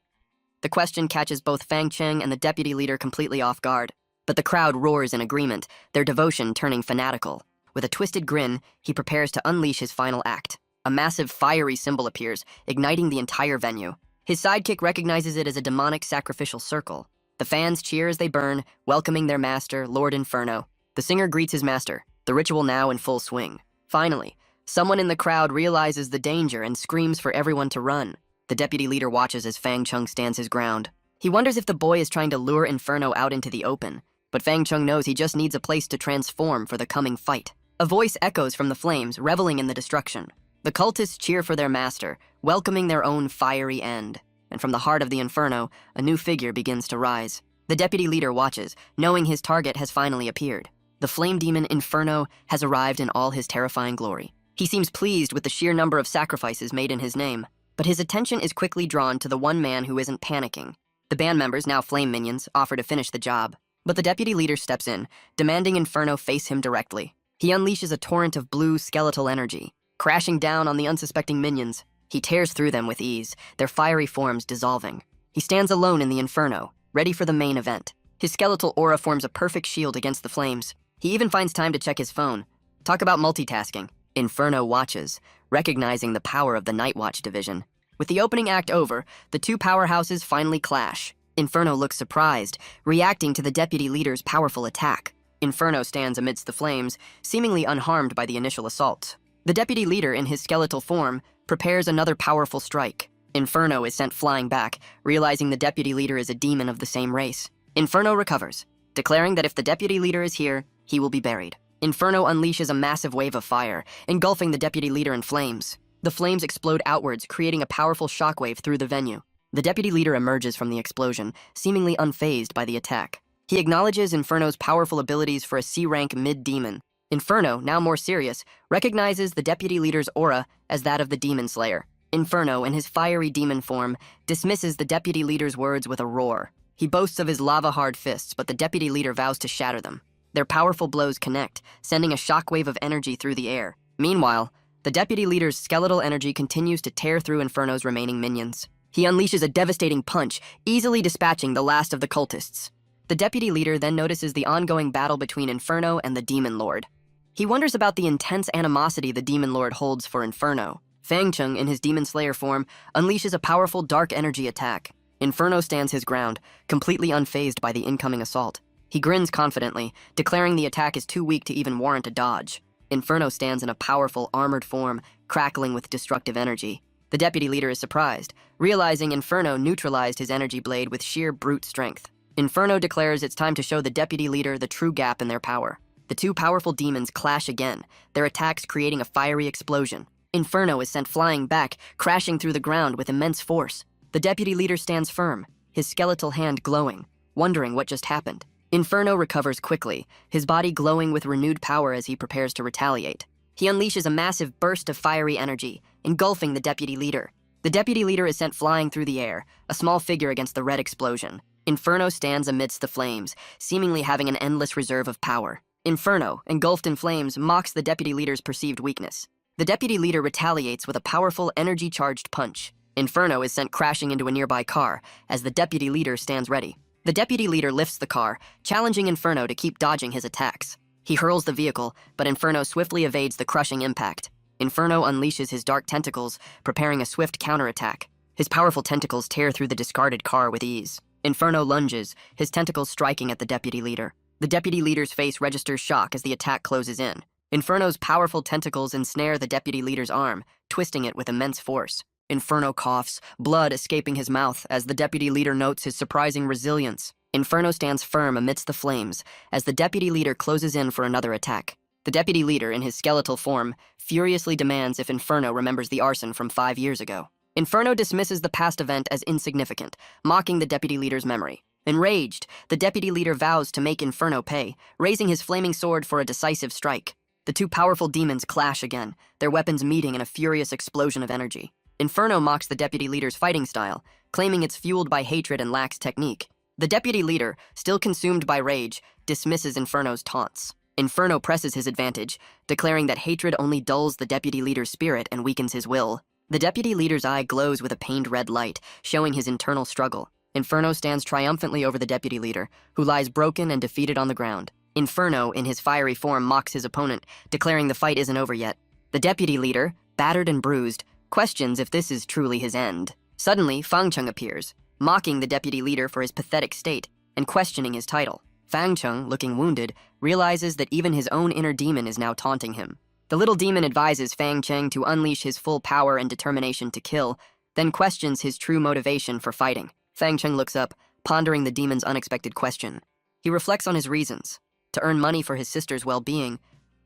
The question catches both Fangcheng and the deputy leader completely off guard. But the crowd roars in agreement, their devotion turning fanatical. With a twisted grin, he prepares to unleash his final act. A massive fiery symbol appears, igniting the entire venue. His sidekick recognizes it as a demonic sacrificial circle. The fans cheer as they burn, welcoming their master, Lord Inferno. The singer greets his master, the ritual now in full swing. Finally, someone in the crowd realizes the danger and screams for everyone to run. The deputy leader watches as Fangcheng stands his ground. He wonders if the boy is trying to lure Inferno out into the open, but Fangcheng knows he just needs a place to transform for the coming fight. A voice echoes from the flames, reveling in the destruction. The cultists cheer for their master, welcoming their own fiery end. And from the heart of the Inferno, a new figure begins to rise. The deputy leader watches, knowing his target has finally appeared. The flame demon Inferno has arrived in all his terrifying glory. He seems pleased with the sheer number of sacrifices made in his name, but his attention is quickly drawn to the one man who isn't panicking. The band members, now flame minions, offer to finish the job. But the deputy leader steps in, demanding Inferno face him directly. He unleashes a torrent of blue skeletal energy, crashing down on the unsuspecting minions. He tears through them with ease, their fiery forms dissolving. He stands alone in the Inferno, ready for the main event. His skeletal aura forms a perfect shield against the flames. He even finds time to check his phone. Talk about multitasking. Inferno watches, recognizing the power of the Night Watch division. With the opening act over, the two powerhouses finally clash. Inferno looks surprised, reacting to the deputy leader's powerful attack. Inferno stands amidst the flames, seemingly unharmed by the initial assault. The deputy leader, in his skeletal form, prepares another powerful strike. Inferno is sent flying back, realizing the deputy leader is a demon of the same race. Inferno recovers, declaring that if the deputy leader is here, he will be buried. Inferno unleashes a massive wave of fire, engulfing the deputy leader in flames. The flames explode outwards, creating a powerful shockwave through the venue. The deputy leader emerges from the explosion, seemingly unfazed by the attack. He acknowledges Inferno's powerful abilities for a C-rank mid-demon. Inferno, now more serious, recognizes the deputy leader's aura as that of the Demon Slayer. Inferno, in his fiery demon form, dismisses the deputy leader's words with a roar. He boasts of his lava-hard fists, but the deputy leader vows to shatter them. Their powerful blows connect, sending a shockwave of energy through the air. Meanwhile, the deputy leader's skeletal energy continues to tear through Inferno's remaining minions. He unleashes a devastating punch, easily dispatching the last of the cultists. The deputy leader then notices the ongoing battle between Inferno and the Demon Lord. He wonders about the intense animosity the Demon Lord holds for Inferno. Fangcheng, in his Demon Slayer form, unleashes a powerful dark energy attack. Inferno stands his ground, completely unfazed by the incoming assault. He grins confidently, declaring the attack is too weak to even warrant a dodge. Inferno stands in a powerful, armored form, crackling with destructive energy. The deputy leader is surprised, realizing Inferno neutralized his energy blade with sheer brute strength. Inferno declares it's time to show the deputy leader the true gap in their power. The two powerful demons clash again, their attacks creating a fiery explosion. Inferno is sent flying back, crashing through the ground with immense force. The deputy leader stands firm, his skeletal hand glowing, wondering what just happened. Inferno recovers quickly, his body glowing with renewed power as he prepares to retaliate. He unleashes a massive burst of fiery energy, engulfing the deputy leader. The deputy leader is sent flying through the air, a small figure against the red explosion. Inferno stands amidst the flames, seemingly having an endless reserve of power. Inferno, engulfed in flames, mocks the deputy leader's perceived weakness. The deputy leader retaliates with a powerful, energy-charged punch. Inferno is sent crashing into a nearby car, as the deputy leader stands ready. The deputy leader lifts the car, challenging Inferno to keep dodging his attacks. He hurls the vehicle, but Inferno swiftly evades the crushing impact. Inferno unleashes his dark tentacles, preparing a swift counterattack. His powerful tentacles tear through the discarded car with ease. Inferno lunges, his tentacles striking at the deputy leader. The deputy leader's face registers shock as the attack closes in. Inferno's powerful tentacles ensnare the deputy leader's arm, twisting it with immense force. Inferno coughs, blood escaping his mouth as the deputy leader notes his surprising resilience. Inferno stands firm amidst the flames as the deputy leader closes in for another attack. The deputy leader, in his skeletal form, furiously demands if Inferno remembers the arson from 5 years ago. Inferno dismisses the past event as insignificant, mocking the deputy leader's memory. Enraged, the deputy leader vows to make Inferno pay, raising his flaming sword for a decisive strike. The two powerful demons clash again, their weapons meeting in a furious explosion of energy. Inferno mocks the deputy leader's fighting style, claiming it's fueled by hatred and lacks technique. The deputy leader, still consumed by rage, dismisses Inferno's taunts. Inferno presses his advantage, declaring that hatred only dulls the deputy leader's spirit and weakens his will. The deputy leader's eye glows with a pained red light, showing his internal struggle. Inferno stands triumphantly over the deputy leader, who lies broken and defeated on the ground. Inferno, in his fiery form, mocks his opponent, declaring the fight isn't over yet. The deputy leader, battered and bruised, questions if this is truly his end. Suddenly, Fangcheng appears, mocking the deputy leader for his pathetic state and questioning his title. Fangcheng, looking wounded, realizes that even his own inner demon is now taunting him. The little demon advises Fangcheng to unleash his full power and determination to kill, then questions his true motivation for fighting. Fangcheng looks up, pondering the demon's unexpected question. He reflects on his reasons: to earn money for his sister's well-being,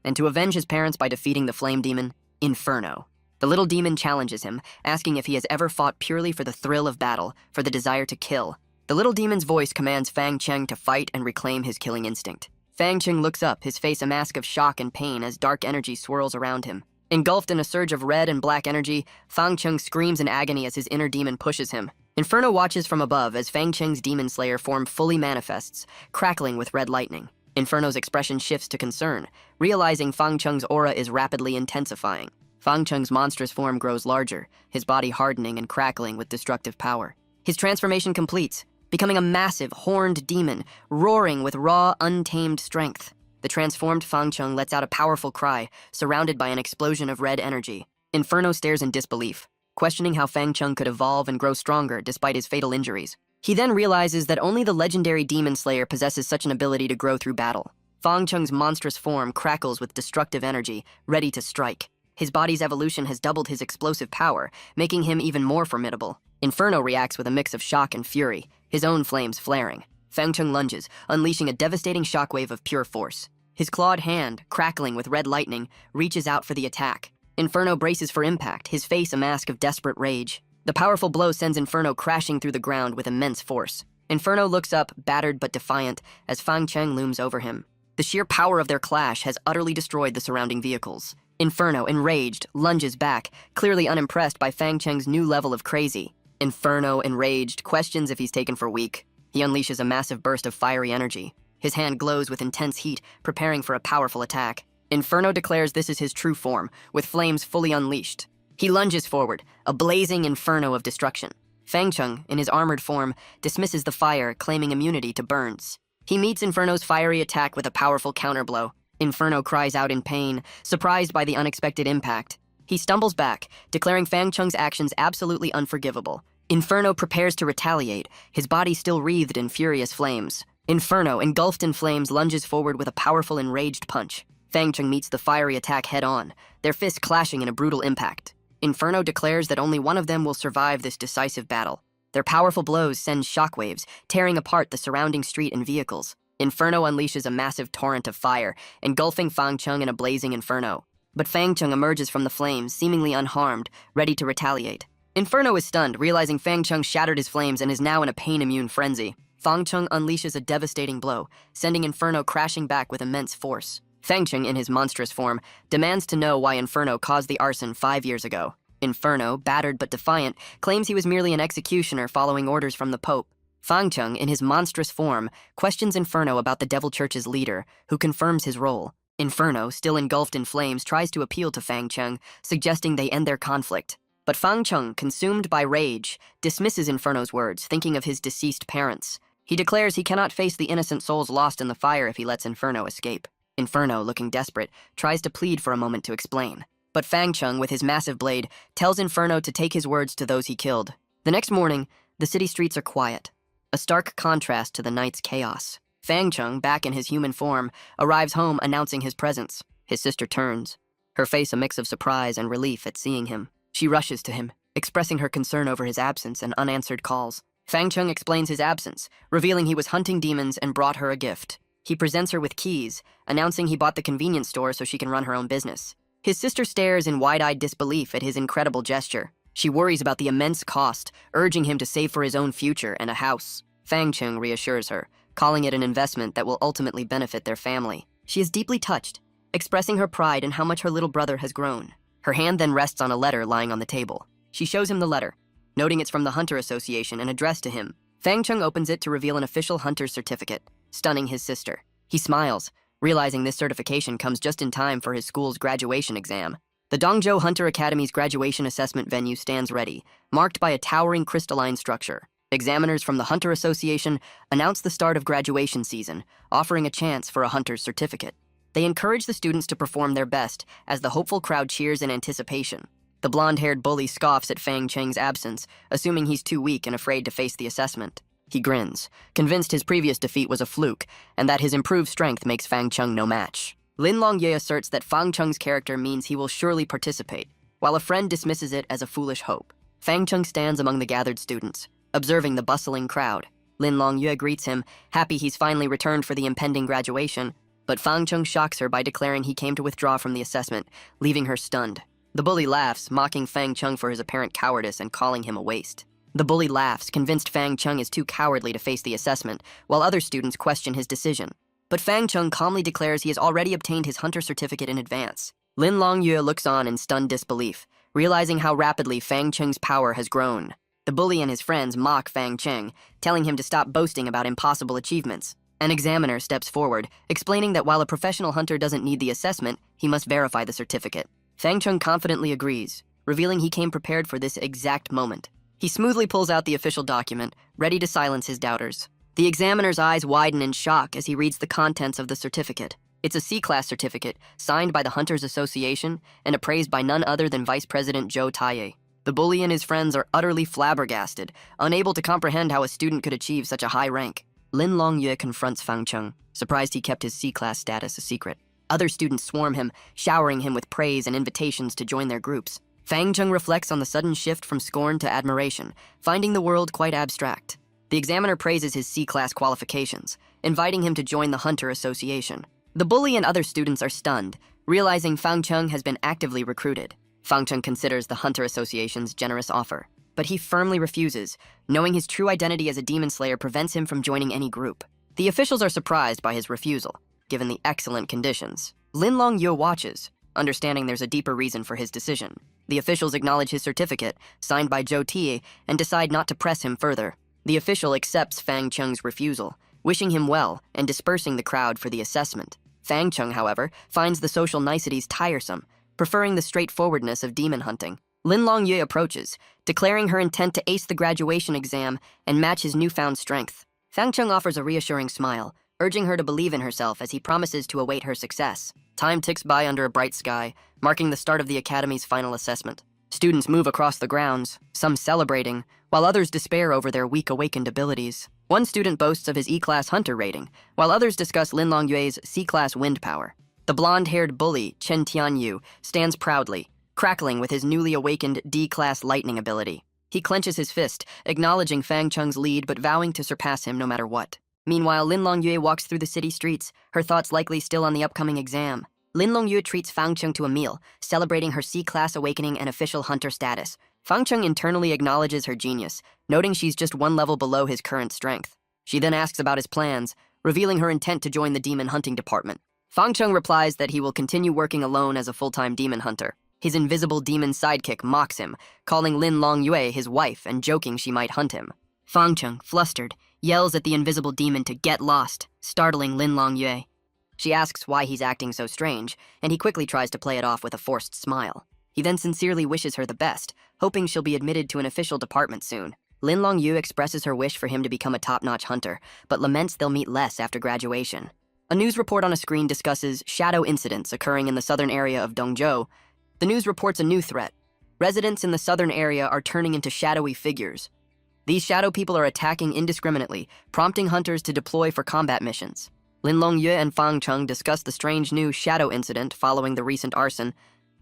and to avenge his parents by defeating the flame demon, Inferno. The little demon challenges him, asking if he has ever fought purely for the thrill of battle, for the desire to kill. The little demon's voice commands Fangcheng to fight and reclaim his killing instinct. Fangcheng looks up, his face a mask of shock and pain as dark energy swirls around him. Engulfed in a surge of red and black energy, Fangcheng screams in agony as his inner demon pushes him. Inferno watches from above as Fangcheng's demon slayer form fully manifests, crackling with red lightning. Inferno's expression shifts to concern, realizing Fangcheng's aura is rapidly intensifying. Fangcheng's monstrous form grows larger, his body hardening and crackling with destructive power. His transformation completes, becoming a massive, horned demon, roaring with raw, untamed strength. The transformed Fangcheng lets out a powerful cry, surrounded by an explosion of red energy. Inferno stares in disbelief, questioning how Fangcheng could evolve and grow stronger despite his fatal injuries. He then realizes that only the legendary demon slayer possesses such an ability to grow through battle. Fangcheng's monstrous form crackles with destructive energy, ready to strike. His body's evolution has doubled his explosive power, making him even more formidable. Inferno reacts with a mix of shock and fury, his own flames flaring. Fangcheng lunges, unleashing a devastating shockwave of pure force. His clawed hand, crackling with red lightning, reaches out for the attack. Inferno braces for impact, his face a mask of desperate rage. The powerful blow sends Inferno crashing through the ground with immense force. Inferno looks up, battered but defiant, as Fangcheng looms over him. The sheer power of their clash has utterly destroyed the surrounding vehicles. Inferno, enraged, lunges back, clearly unimpressed by Fangcheng's new level of crazy. Inferno, enraged, questions if he's taken for weak. He unleashes a massive burst of fiery energy. His hand glows with intense heat, preparing for a powerful attack. Inferno declares this is his true form, with flames fully unleashed. He lunges forward, a blazing inferno of destruction. Fangcheng, in his armored form, dismisses the fire, claiming immunity to burns. He meets Inferno's fiery attack with a powerful counterblow. Inferno cries out in pain, surprised by the unexpected impact. He stumbles back, declaring Fangcheng's actions absolutely unforgivable. Inferno prepares to retaliate, his body still wreathed in furious flames. Inferno, engulfed in flames, lunges forward with a powerful enraged punch. Fangcheng meets the fiery attack head-on, their fists clashing in a brutal impact. Inferno declares that only one of them will survive this decisive battle. Their powerful blows send shockwaves, tearing apart the surrounding street and vehicles. Inferno unleashes a massive torrent of fire, engulfing Fangcheng in a blazing inferno. But Fangcheng emerges from the flames, seemingly unharmed, ready to retaliate. Inferno is stunned, realizing Fangcheng shattered his flames and is now in a pain-immune frenzy. Fangcheng unleashes a devastating blow, sending Inferno crashing back with immense force. Fangcheng, in his monstrous form, demands to know why Inferno caused the arson 5 years ago. Inferno, battered but defiant, claims he was merely an executioner following orders from the Pope. Fangcheng, in his monstrous form, questions Inferno about the Devil Church's leader, who confirms his role. Inferno, still engulfed in flames, tries to appeal to Fangcheng, suggesting they end their conflict. But Fangcheng, consumed by rage, dismisses Inferno's words, thinking of his deceased parents. He declares he cannot face the innocent souls lost in the fire if he lets Inferno escape. Inferno, looking desperate, tries to plead for a moment to explain. But Fangcheng, with his massive blade, tells Inferno to take his words to those he killed. The next morning, the city streets are quiet, a stark contrast to the night's chaos. Fangcheng, back in his human form, arrives home announcing his presence. His sister turns, her face a mix of surprise and relief at seeing him. She rushes to him, expressing her concern over his absence and unanswered calls. Fang Chung explains his absence, revealing he was hunting demons and brought her a gift. He presents her with keys, announcing he bought the convenience store so she can run her own business. His sister stares in wide-eyed disbelief at his incredible gesture. She worries about the immense cost, urging him to save for his own future and a house. Fang Chung reassures her, calling it an investment that will ultimately benefit their family. She is deeply touched, expressing her pride in how much her little brother has grown. Her hand then rests on a letter lying on the table. She shows him the letter, noting it's from the Hunter Association and addressed to him. Fang Chung opens it to reveal an official hunter's certificate, stunning his sister. He smiles, realizing this certification comes just in time for his school's graduation exam. The Dongzhou Hunter Academy's graduation assessment venue stands ready, marked by a towering crystalline structure. Examiners from the Hunter Association announce the start of graduation season, offering a chance for a hunter's certificate. They encourage the students to perform their best as the hopeful crowd cheers in anticipation. The blonde-haired bully scoffs at Fang Cheng's absence, assuming he's too weak and afraid to face the assessment. He grins, convinced his previous defeat was a fluke, and that his improved strength makes Fang Chung no match. Lin Longyue asserts that Fang Chung's character means he will surely participate, while a friend dismisses it as a foolish hope. Fang Chung stands among the gathered students, observing the bustling crowd. Lin Longyue greets him, happy he's finally returned for the impending graduation, but Fang Chung shocks her by declaring he came to withdraw from the assessment, leaving her stunned. The bully laughs, mocking Fang Chung for his apparent cowardice and calling him a waste. The bully laughs, convinced Fang Chung is too cowardly to face the assessment, while other students question his decision. But Fang Chung calmly declares he has already obtained his hunter certificate in advance. Lin Longyue looks on in stunned disbelief, realizing how rapidly Fang Cheng's power has grown. The bully and his friends mock Fang Cheng, telling him to stop boasting about impossible achievements. An examiner steps forward, explaining that while a professional hunter doesn't need the assessment, he must verify the certificate. Fang Chung confidently agrees, revealing he came prepared for this exact moment. He smoothly pulls out the official document, ready to silence his doubters. The examiner's eyes widen in shock as he reads the contents of the certificate. It's a C-class certificate, signed by the Hunters Association and appraised by none other than Vice President Zhou Taiye. The bully and his friends are utterly flabbergasted, unable to comprehend how a student could achieve such a high rank. Lin Longyue confronts Fang Chung, surprised he kept his C-class status a secret. Other students swarm him, showering him with praise and invitations to join their groups. Fang Chung reflects on the sudden shift from scorn to admiration, finding the world quite abstract. The examiner praises his C-class qualifications, inviting him to join the Hunter Association. The bully and other students are stunned, realizing Fang Chung has been actively recruited. Fang Chung considers the Hunter Association's generous offer, but he firmly refuses, knowing his true identity as a demon slayer prevents him from joining any group. The officials are surprised by his refusal, given the excellent conditions. Lin Longyue watches, understanding there's a deeper reason for his decision. The officials acknowledge his certificate, signed by Zhou Taiye, and decide not to press him further. The official accepts Fang Chung's refusal, wishing him well and dispersing the crowd for the assessment. Fang Chung, however, finds the social niceties tiresome, preferring the straightforwardness of demon hunting. Lin Longyue approaches, declaring her intent to ace the graduation exam and match his newfound strength. Fang Chung offers a reassuring smile, urging her to believe in herself as he promises to await her success. Time ticks by under a bright sky, marking the start of the Academy's final assessment. Students move across the grounds, some celebrating, while others despair over their weak awakened abilities. One student boasts of his E-class hunter rating, while others discuss Lin Longyue's C-class wind power. The blonde-haired bully, Chen Tianyu, stands proudly, crackling with his newly awakened D-class lightning ability. He clenches his fist, acknowledging Fang Chung's lead but vowing to surpass him no matter what. Meanwhile, Lin Longyue walks through the city streets, her thoughts likely still on the upcoming exam. Lin Longyue treats Fang Chung to a meal, celebrating her C-class awakening and official hunter status. Fang Chung internally acknowledges her genius, noting she's just one level below his current strength. She then asks about his plans, revealing her intent to join the demon hunting department. Fang Chung replies that he will continue working alone as a full-time demon hunter. His invisible demon sidekick mocks him, calling Lin Longyue his wife and joking she might hunt him. Fang Chung, flustered, yells at the invisible demon to get lost, startling Lin Longyue. She asks why he's acting so strange, and he quickly tries to play it off with a forced smile. He then sincerely wishes her the best, hoping she'll be admitted to an official department soon. Lin Longyue expresses her wish for him to become a top-notch hunter, but laments they'll meet less after graduation. A news report on a screen discusses shadow incidents occurring in the southern area of Dongzhou. The news reports a new threat. Residents in the southern area are turning into shadowy figures. These shadow people are attacking indiscriminately, prompting hunters to deploy for combat missions. Lin Longyue and Fang Chung discuss the strange new shadow incident following the recent arson.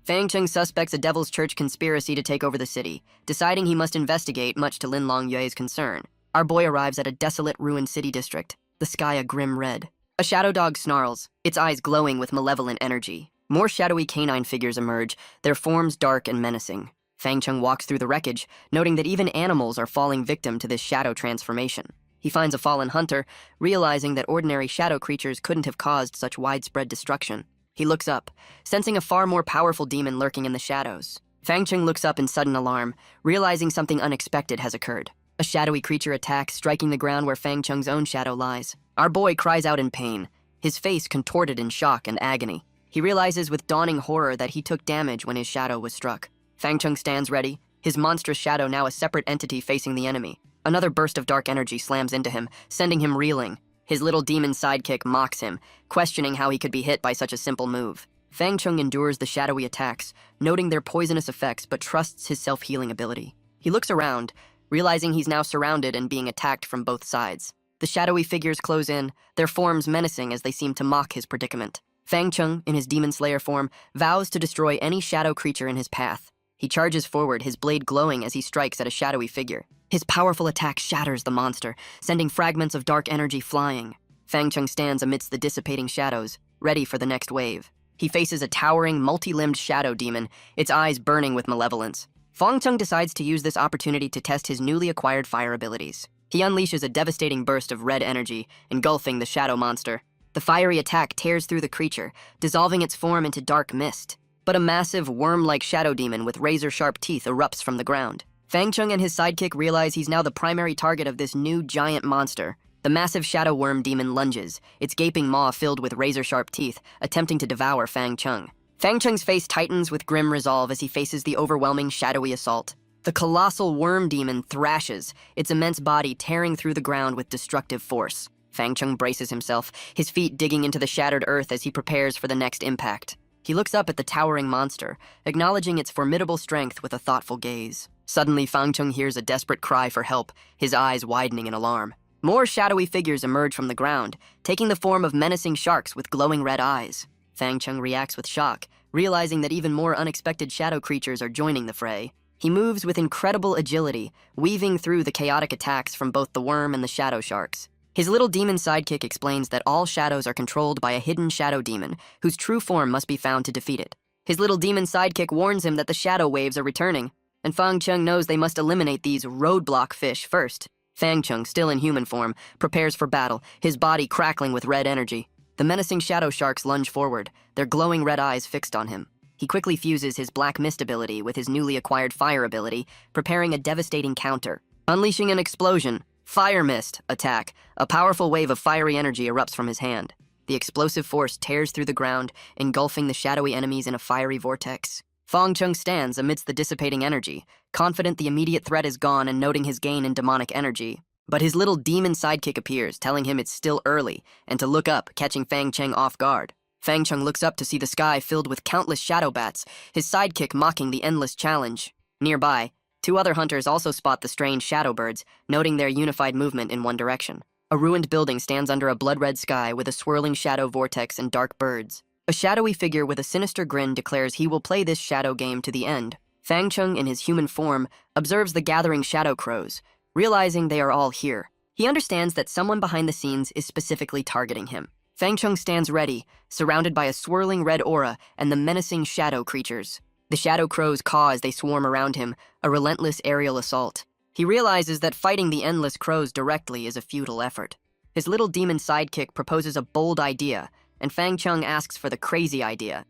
Fang Cheng suspects a Devil's Church conspiracy to take over the city, deciding he must investigate, much to Lin Long Yue's concern. Our boy arrives at a desolate, ruined city district, the sky a grim red. A shadow dog snarls, its eyes glowing with malevolent energy. More shadowy canine figures emerge, their forms dark and menacing. Fang Cheng walks through the wreckage, noting that even animals are falling victim to this shadow transformation. He finds a fallen hunter, realizing that ordinary shadow creatures couldn't have caused such widespread destruction. He looks up, sensing a far more powerful demon lurking in the shadows. Fang Cheng looks up in sudden alarm, realizing something unexpected has occurred. A shadowy creature attacks, striking the ground where Fang Cheng's own shadow lies. Our boy cries out in pain, his face contorted in shock and agony. He realizes with dawning horror that he took damage when his shadow was struck. Fang Cheng stands ready, his monstrous shadow now a separate entity facing the enemy. Another burst of dark energy slams into him, sending him reeling. His little demon sidekick mocks him, questioning how he could be hit by such a simple move. Fang Cheng endures the shadowy attacks, noting their poisonous effects but trusts his self-healing ability. He looks around, realizing he's now surrounded and being attacked from both sides. The shadowy figures close in, their forms menacing as they seem to mock his predicament. Fang Cheng, in his demon slayer form, vows to destroy any shadow creature in his path. He charges forward, his blade glowing as he strikes at a shadowy figure. His powerful attack shatters the monster, sending fragments of dark energy flying. Fang Cheng stands amidst the dissipating shadows, ready for the next wave. He faces a towering, multi-limbed shadow demon, its eyes burning with malevolence. Fang Cheng decides to use this opportunity to test his newly acquired fire abilities. He unleashes a devastating burst of red energy, engulfing the shadow monster. The fiery attack tears through the creature, dissolving its form into dark mist. But a massive, worm-like shadow demon with razor-sharp teeth erupts from the ground. Fang Cheng and his sidekick realize he's now the primary target of this new giant monster. The massive shadow worm demon lunges, its gaping maw filled with razor-sharp teeth, attempting to devour Fang Cheng. Fang Cheng's face tightens with grim resolve as he faces the overwhelming shadowy assault. The colossal worm demon thrashes, its immense body tearing through the ground with destructive force. Fang Cheng braces himself, his feet digging into the shattered earth as he prepares for the next impact. He looks up at the towering monster, acknowledging its formidable strength with a thoughtful gaze. Suddenly, Fang Cheng hears a desperate cry for help, his eyes widening in alarm. More shadowy figures emerge from the ground, taking the form of menacing sharks with glowing red eyes. Fang Cheng reacts with shock, realizing that even more unexpected shadow creatures are joining the fray. He moves with incredible agility, weaving through the chaotic attacks from both the worm and the shadow sharks. His little demon sidekick explains that all shadows are controlled by a hidden shadow demon, whose true form must be found to defeat it. His little demon sidekick warns him that the shadow waves are returning, and Fang Cheng knows they must eliminate these roadblock fish first. Fang Cheng, still in human form, prepares for battle, his body crackling with red energy. The menacing shadow sharks lunge forward, their glowing red eyes fixed on him. He quickly fuses his black mist ability with his newly acquired fire ability, preparing a devastating counter. Unleashing an explosion, fire mist, attack, a powerful wave of fiery energy erupts from his hand. The explosive force tears through the ground, engulfing the shadowy enemies in a fiery vortex. Fang Cheng stands amidst the dissipating energy, confident the immediate threat is gone and noting his gain in demonic energy. But his little demon sidekick appears, telling him it's still early, and to look up, catching Fang Cheng off guard. Fang Cheng looks up to see the sky filled with countless shadow bats, his sidekick mocking the endless challenge. Nearby, two other hunters also spot the strange shadow birds, noting their unified movement in one direction. A ruined building stands under a blood-red sky with a swirling shadow vortex and dark birds. A shadowy figure with a sinister grin declares he will play this shadow game to the end. Fang Cheng, in his human form, observes the gathering shadow crows, realizing they are all here. He understands that someone behind the scenes is specifically targeting him. Fang Cheng stands ready, surrounded by a swirling red aura and the menacing shadow creatures. The shadow crows caw as they swarm around him, a relentless aerial assault. He realizes that fighting the endless crows directly is a futile effort. His little demon sidekick proposes a bold idea, and Fang Cheng asks for the crazy idea.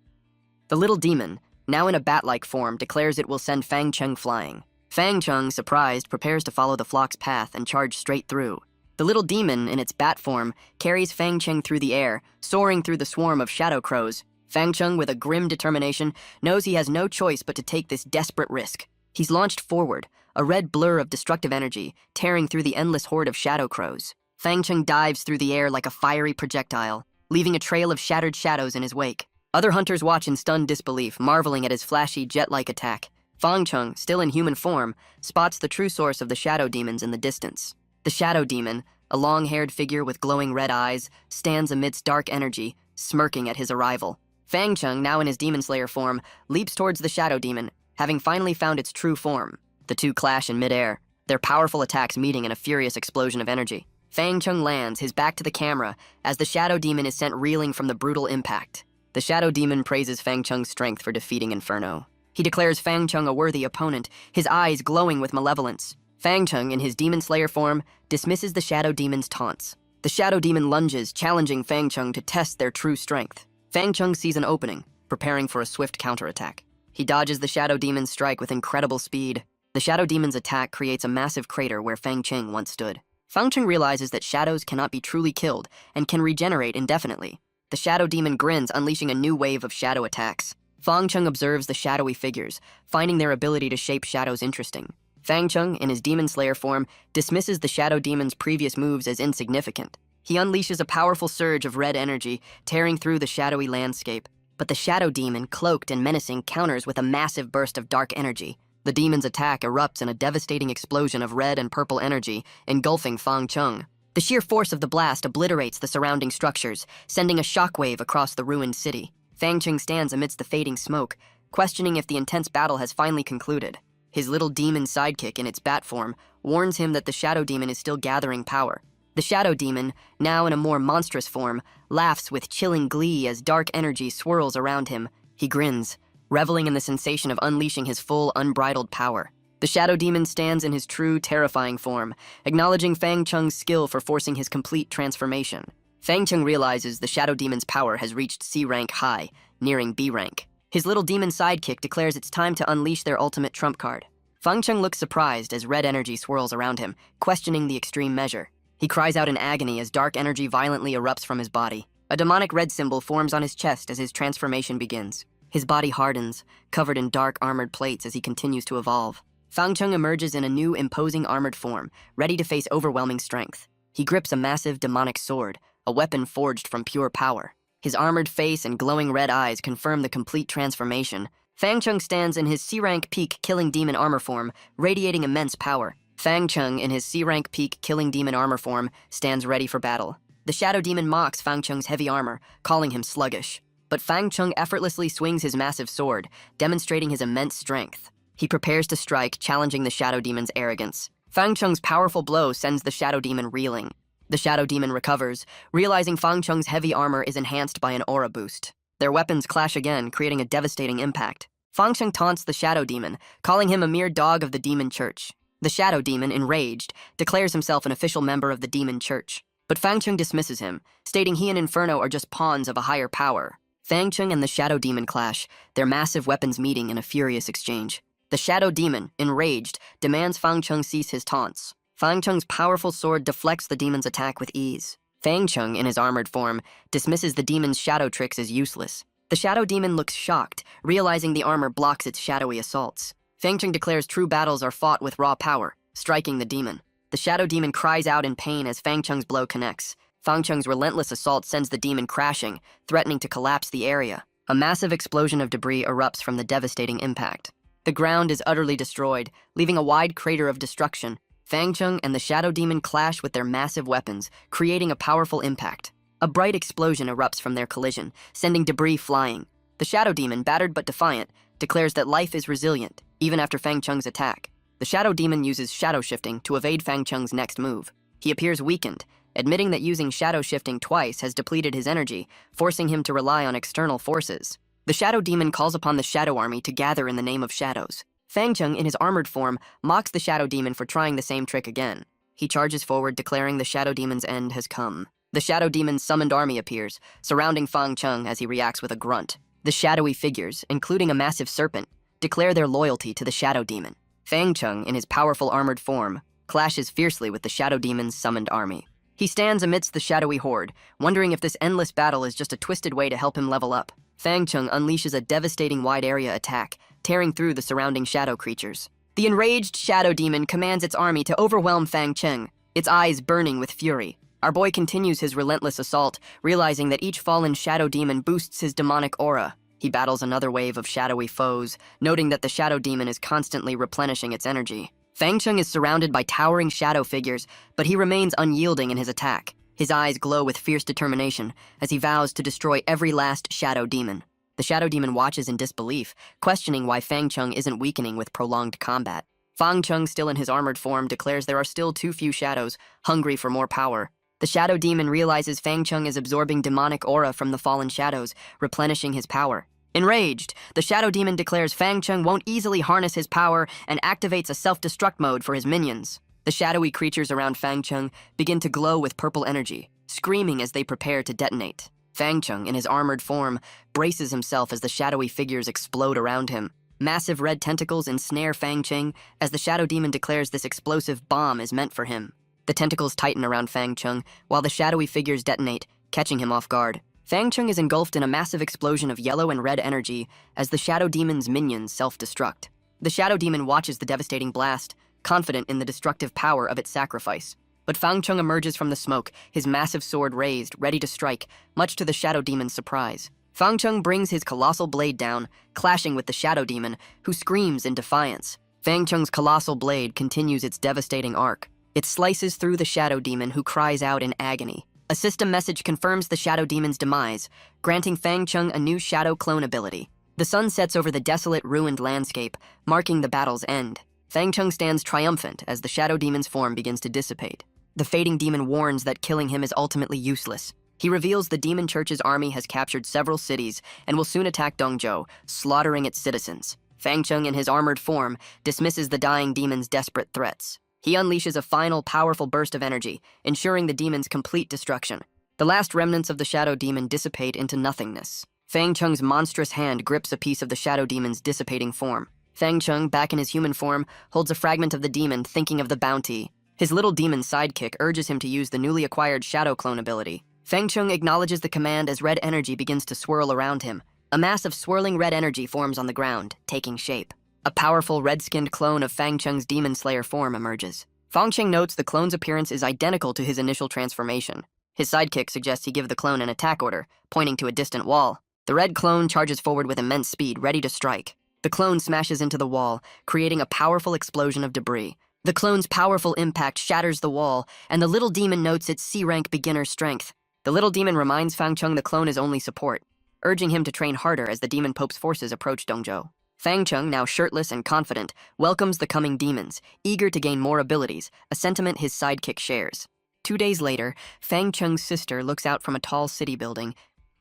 The little demon, now in a bat-like form, declares it will send Fang Cheng flying. Fang Cheng, surprised, prepares to follow the flock's path and charge straight through. The little demon, in its bat form, carries Fang Cheng through the air, soaring through the swarm of shadow crows. Fang Cheng, with a grim determination, knows he has no choice but to take this desperate risk. He's launched forward, a red blur of destructive energy, tearing through the endless horde of shadow crows. Fang Cheng dives through the air like a fiery projectile, leaving a trail of shattered shadows in his wake. Other hunters watch in stunned disbelief, marveling at his flashy, jet-like attack. Fang Cheng, still in human form, spots the true source of the shadow demons in the distance. The shadow demon, a long-haired figure with glowing red eyes, stands amidst dark energy, smirking at his arrival. Fang Chung, now in his Demon Slayer form, leaps towards the Shadow Demon, having finally found its true form. The two clash in midair, their powerful attacks meeting in a furious explosion of energy. Fang Chung lands, his back to the camera, as the Shadow Demon is sent reeling from the brutal impact. The Shadow Demon praises Fang Chung's strength for defeating Inferno. He declares Fang Chung a worthy opponent, his eyes glowing with malevolence. Fang Chung, in his Demon Slayer form, dismisses the Shadow Demon's taunts. The Shadow Demon lunges, challenging Fang Chung to test their true strength. Fang Chung sees an opening, preparing for a swift counterattack. He dodges the Shadow Demon's strike with incredible speed. The Shadow Demon's attack creates a massive crater where Fang Chung once stood. Fang Chung realizes that shadows cannot be truly killed and can regenerate indefinitely. The Shadow Demon grins, unleashing a new wave of shadow attacks. Fang Chung observes the shadowy figures, finding their ability to shape shadows interesting. Fang Chung, in his Demon Slayer form, dismisses the Shadow Demon's previous moves as insignificant. He unleashes a powerful surge of red energy, tearing through the shadowy landscape. But the Shadow Demon, cloaked and menacing, counters with a massive burst of dark energy. The demon's attack erupts in a devastating explosion of red and purple energy, engulfing Fang Chung. The sheer force of the blast obliterates the surrounding structures, sending a shockwave across the ruined city. Fang Chung stands amidst the fading smoke, questioning if the intense battle has finally concluded. His little demon sidekick in its bat form warns him that the Shadow Demon is still gathering power. The Shadow Demon, now in a more monstrous form, laughs with chilling glee as dark energy swirls around him. He grins, reveling in the sensation of unleashing his full, unbridled power. The Shadow Demon stands in his true, terrifying form, acknowledging Fang Chung's skill for forcing his complete transformation. Fang Chung realizes the Shadow Demon's power has reached C rank high, nearing B rank. His little demon sidekick declares it's time to unleash their ultimate trump card. Fang Chung looks surprised as red energy swirls around him, questioning the extreme measure. He cries out in agony as dark energy violently erupts from his body. A demonic red symbol forms on his chest as his transformation begins. His body hardens, covered in dark armored plates as he continues to evolve. Fang Chung emerges in a new, imposing armored form, ready to face overwhelming strength. He grips a massive demonic sword, a weapon forged from pure power. His armored face and glowing red eyes confirm the complete transformation. Fang Chung stands in his C-rank peak killing demon armor form, radiating immense power. Fang Chung, in his C-rank peak killing demon armor form, stands ready for battle. The Shadow Demon mocks Fang Chung's heavy armor, calling him sluggish. But Fang Chung effortlessly swings his massive sword, demonstrating his immense strength. He prepares to strike, challenging the Shadow Demon's arrogance. Fang Chung's powerful blow sends the Shadow Demon reeling. The Shadow Demon recovers, realizing Fang Chung's heavy armor is enhanced by an aura boost. Their weapons clash again, creating a devastating impact. Fang Chung taunts the Shadow Demon, calling him a mere dog of the Demon Church. The Shadow Demon, enraged, declares himself an official member of the Demon Church. But Fang Chung dismisses him, stating he and Inferno are just pawns of a higher power. Fang Chung and the Shadow Demon clash, their massive weapons meeting in a furious exchange. The Shadow Demon, enraged, demands Fang Chung cease his taunts. Fang Chung's powerful sword deflects the demon's attack with ease. Fang Chung, in his armored form, dismisses the demon's shadow tricks as useless. The Shadow Demon looks shocked, realizing the armor blocks its shadowy assaults. Fang Chung declares true battles are fought with raw power, striking the demon. The Shadow Demon cries out in pain as Fang Chung's blow connects. Fang Chung's relentless assault sends the demon crashing, threatening to collapse the area. A massive explosion of debris erupts from the devastating impact. The ground is utterly destroyed, leaving a wide crater of destruction. Fang Chung and the Shadow Demon clash with their massive weapons, creating a powerful impact. A bright explosion erupts from their collision, sending debris flying. The Shadow Demon, battered but defiant, declares that life is resilient, even after Fang Chung's attack. The Shadow Demon uses shadow shifting to evade Fang Chung's next move. He appears weakened, admitting that using shadow shifting twice has depleted his energy, forcing him to rely on external forces. The Shadow Demon calls upon the Shadow Army to gather in the name of shadows. Fang Chung, in his armored form, mocks the Shadow Demon for trying the same trick again. He charges forward, declaring the Shadow Demon's end has come. The Shadow Demon's summoned army appears, surrounding Fang Chung as he reacts with a grunt. The shadowy figures, including a massive serpent, declare their loyalty to the Shadow Demon. Fang Chung, in his powerful armored form, clashes fiercely with the Shadow Demon's summoned army. He stands amidst the shadowy horde, wondering if this endless battle is just a twisted way to help him level up. Fang Chung unleashes a devastating wide-area attack, tearing through the surrounding shadow creatures. The enraged Shadow Demon commands its army to overwhelm Fang Chung, its eyes burning with fury. Our boy continues his relentless assault, realizing that each fallen Shadow Demon boosts his demonic aura. He battles another wave of shadowy foes, noting that the Shadow Demon is constantly replenishing its energy. Fang Chung is surrounded by towering shadow figures, but he remains unyielding in his attack. His eyes glow with fierce determination as he vows to destroy every last Shadow Demon. The shadow demon watches in disbelief, questioning why Fang Chung isn't weakening with prolonged combat. Fang Chung, still in his armored form, declares there are still too few shadows, hungry for more power. The shadow demon realizes Fang Chung is absorbing demonic aura from the fallen shadows, replenishing his power. Enraged, the shadow demon declares Fang Chung won't easily harness his power and activates a self-destruct mode for his minions. The shadowy creatures around Fang Chung begin to glow with purple energy, screaming as they prepare to detonate. Fang Chung, in his armored form, braces himself as the shadowy figures explode around him. Massive red tentacles ensnare Fang Chung as the shadow demon declares this explosive bomb is meant for him. The tentacles tighten around Fang Chung while the shadowy figures detonate, catching him off guard. Fang Chung is engulfed in a massive explosion of yellow and red energy as the shadow demon's minions self-destruct. The shadow demon watches the devastating blast, confident in the destructive power of its sacrifice. But Fang Chung emerges from the smoke, his massive sword raised, ready to strike, much to the shadow demon's surprise. Fang Chung brings his colossal blade down, clashing with the shadow demon, who screams in defiance. Fang Chung's colossal blade continues its devastating arc. It slices through the shadow demon, who cries out in agony. A system message confirms the shadow demon's demise, granting Fang Chung a new shadow clone ability. The sun sets over the desolate, ruined landscape, marking the battle's end. Fang Chung stands triumphant as the shadow demon's form begins to dissipate. The fading demon warns that killing him is ultimately useless. He reveals the demon church's army has captured several cities and will soon attack Dongzhou, slaughtering its citizens. Fang Chung, in his armored form, dismisses the dying demon's desperate threats. He unleashes a final, powerful burst of energy, ensuring the demon's complete destruction. The last remnants of the shadow demon dissipate into nothingness. Fang Chung's monstrous hand grips a piece of the shadow demon's dissipating form. Fang Chung, back in his human form, holds a fragment of the demon, thinking of the bounty. His little demon sidekick urges him to use the newly acquired shadow clone ability. Fang Chung acknowledges the command as red energy begins to swirl around him. A mass of swirling red energy forms on the ground, taking shape. A powerful red-skinned clone of Fang Chung's demon slayer form emerges. Fang Chung notes the clone's appearance is identical to his initial transformation. His sidekick suggests he give the clone an attack order, pointing to a distant wall. The red clone charges forward with immense speed, ready to strike. The clone smashes into the wall, creating a powerful explosion of debris. The clone's powerful impact shatters the wall, and the little demon notes its C-rank beginner strength. The little demon reminds Fang Chung the clone is only support, urging him to train harder as the demon pope's forces approach Dongzhou. Fang Chung, now shirtless and confident, welcomes the coming demons, eager to gain more abilities, a sentiment his sidekick shares. 2 days later, Fang Chung's sister looks out from a tall city building.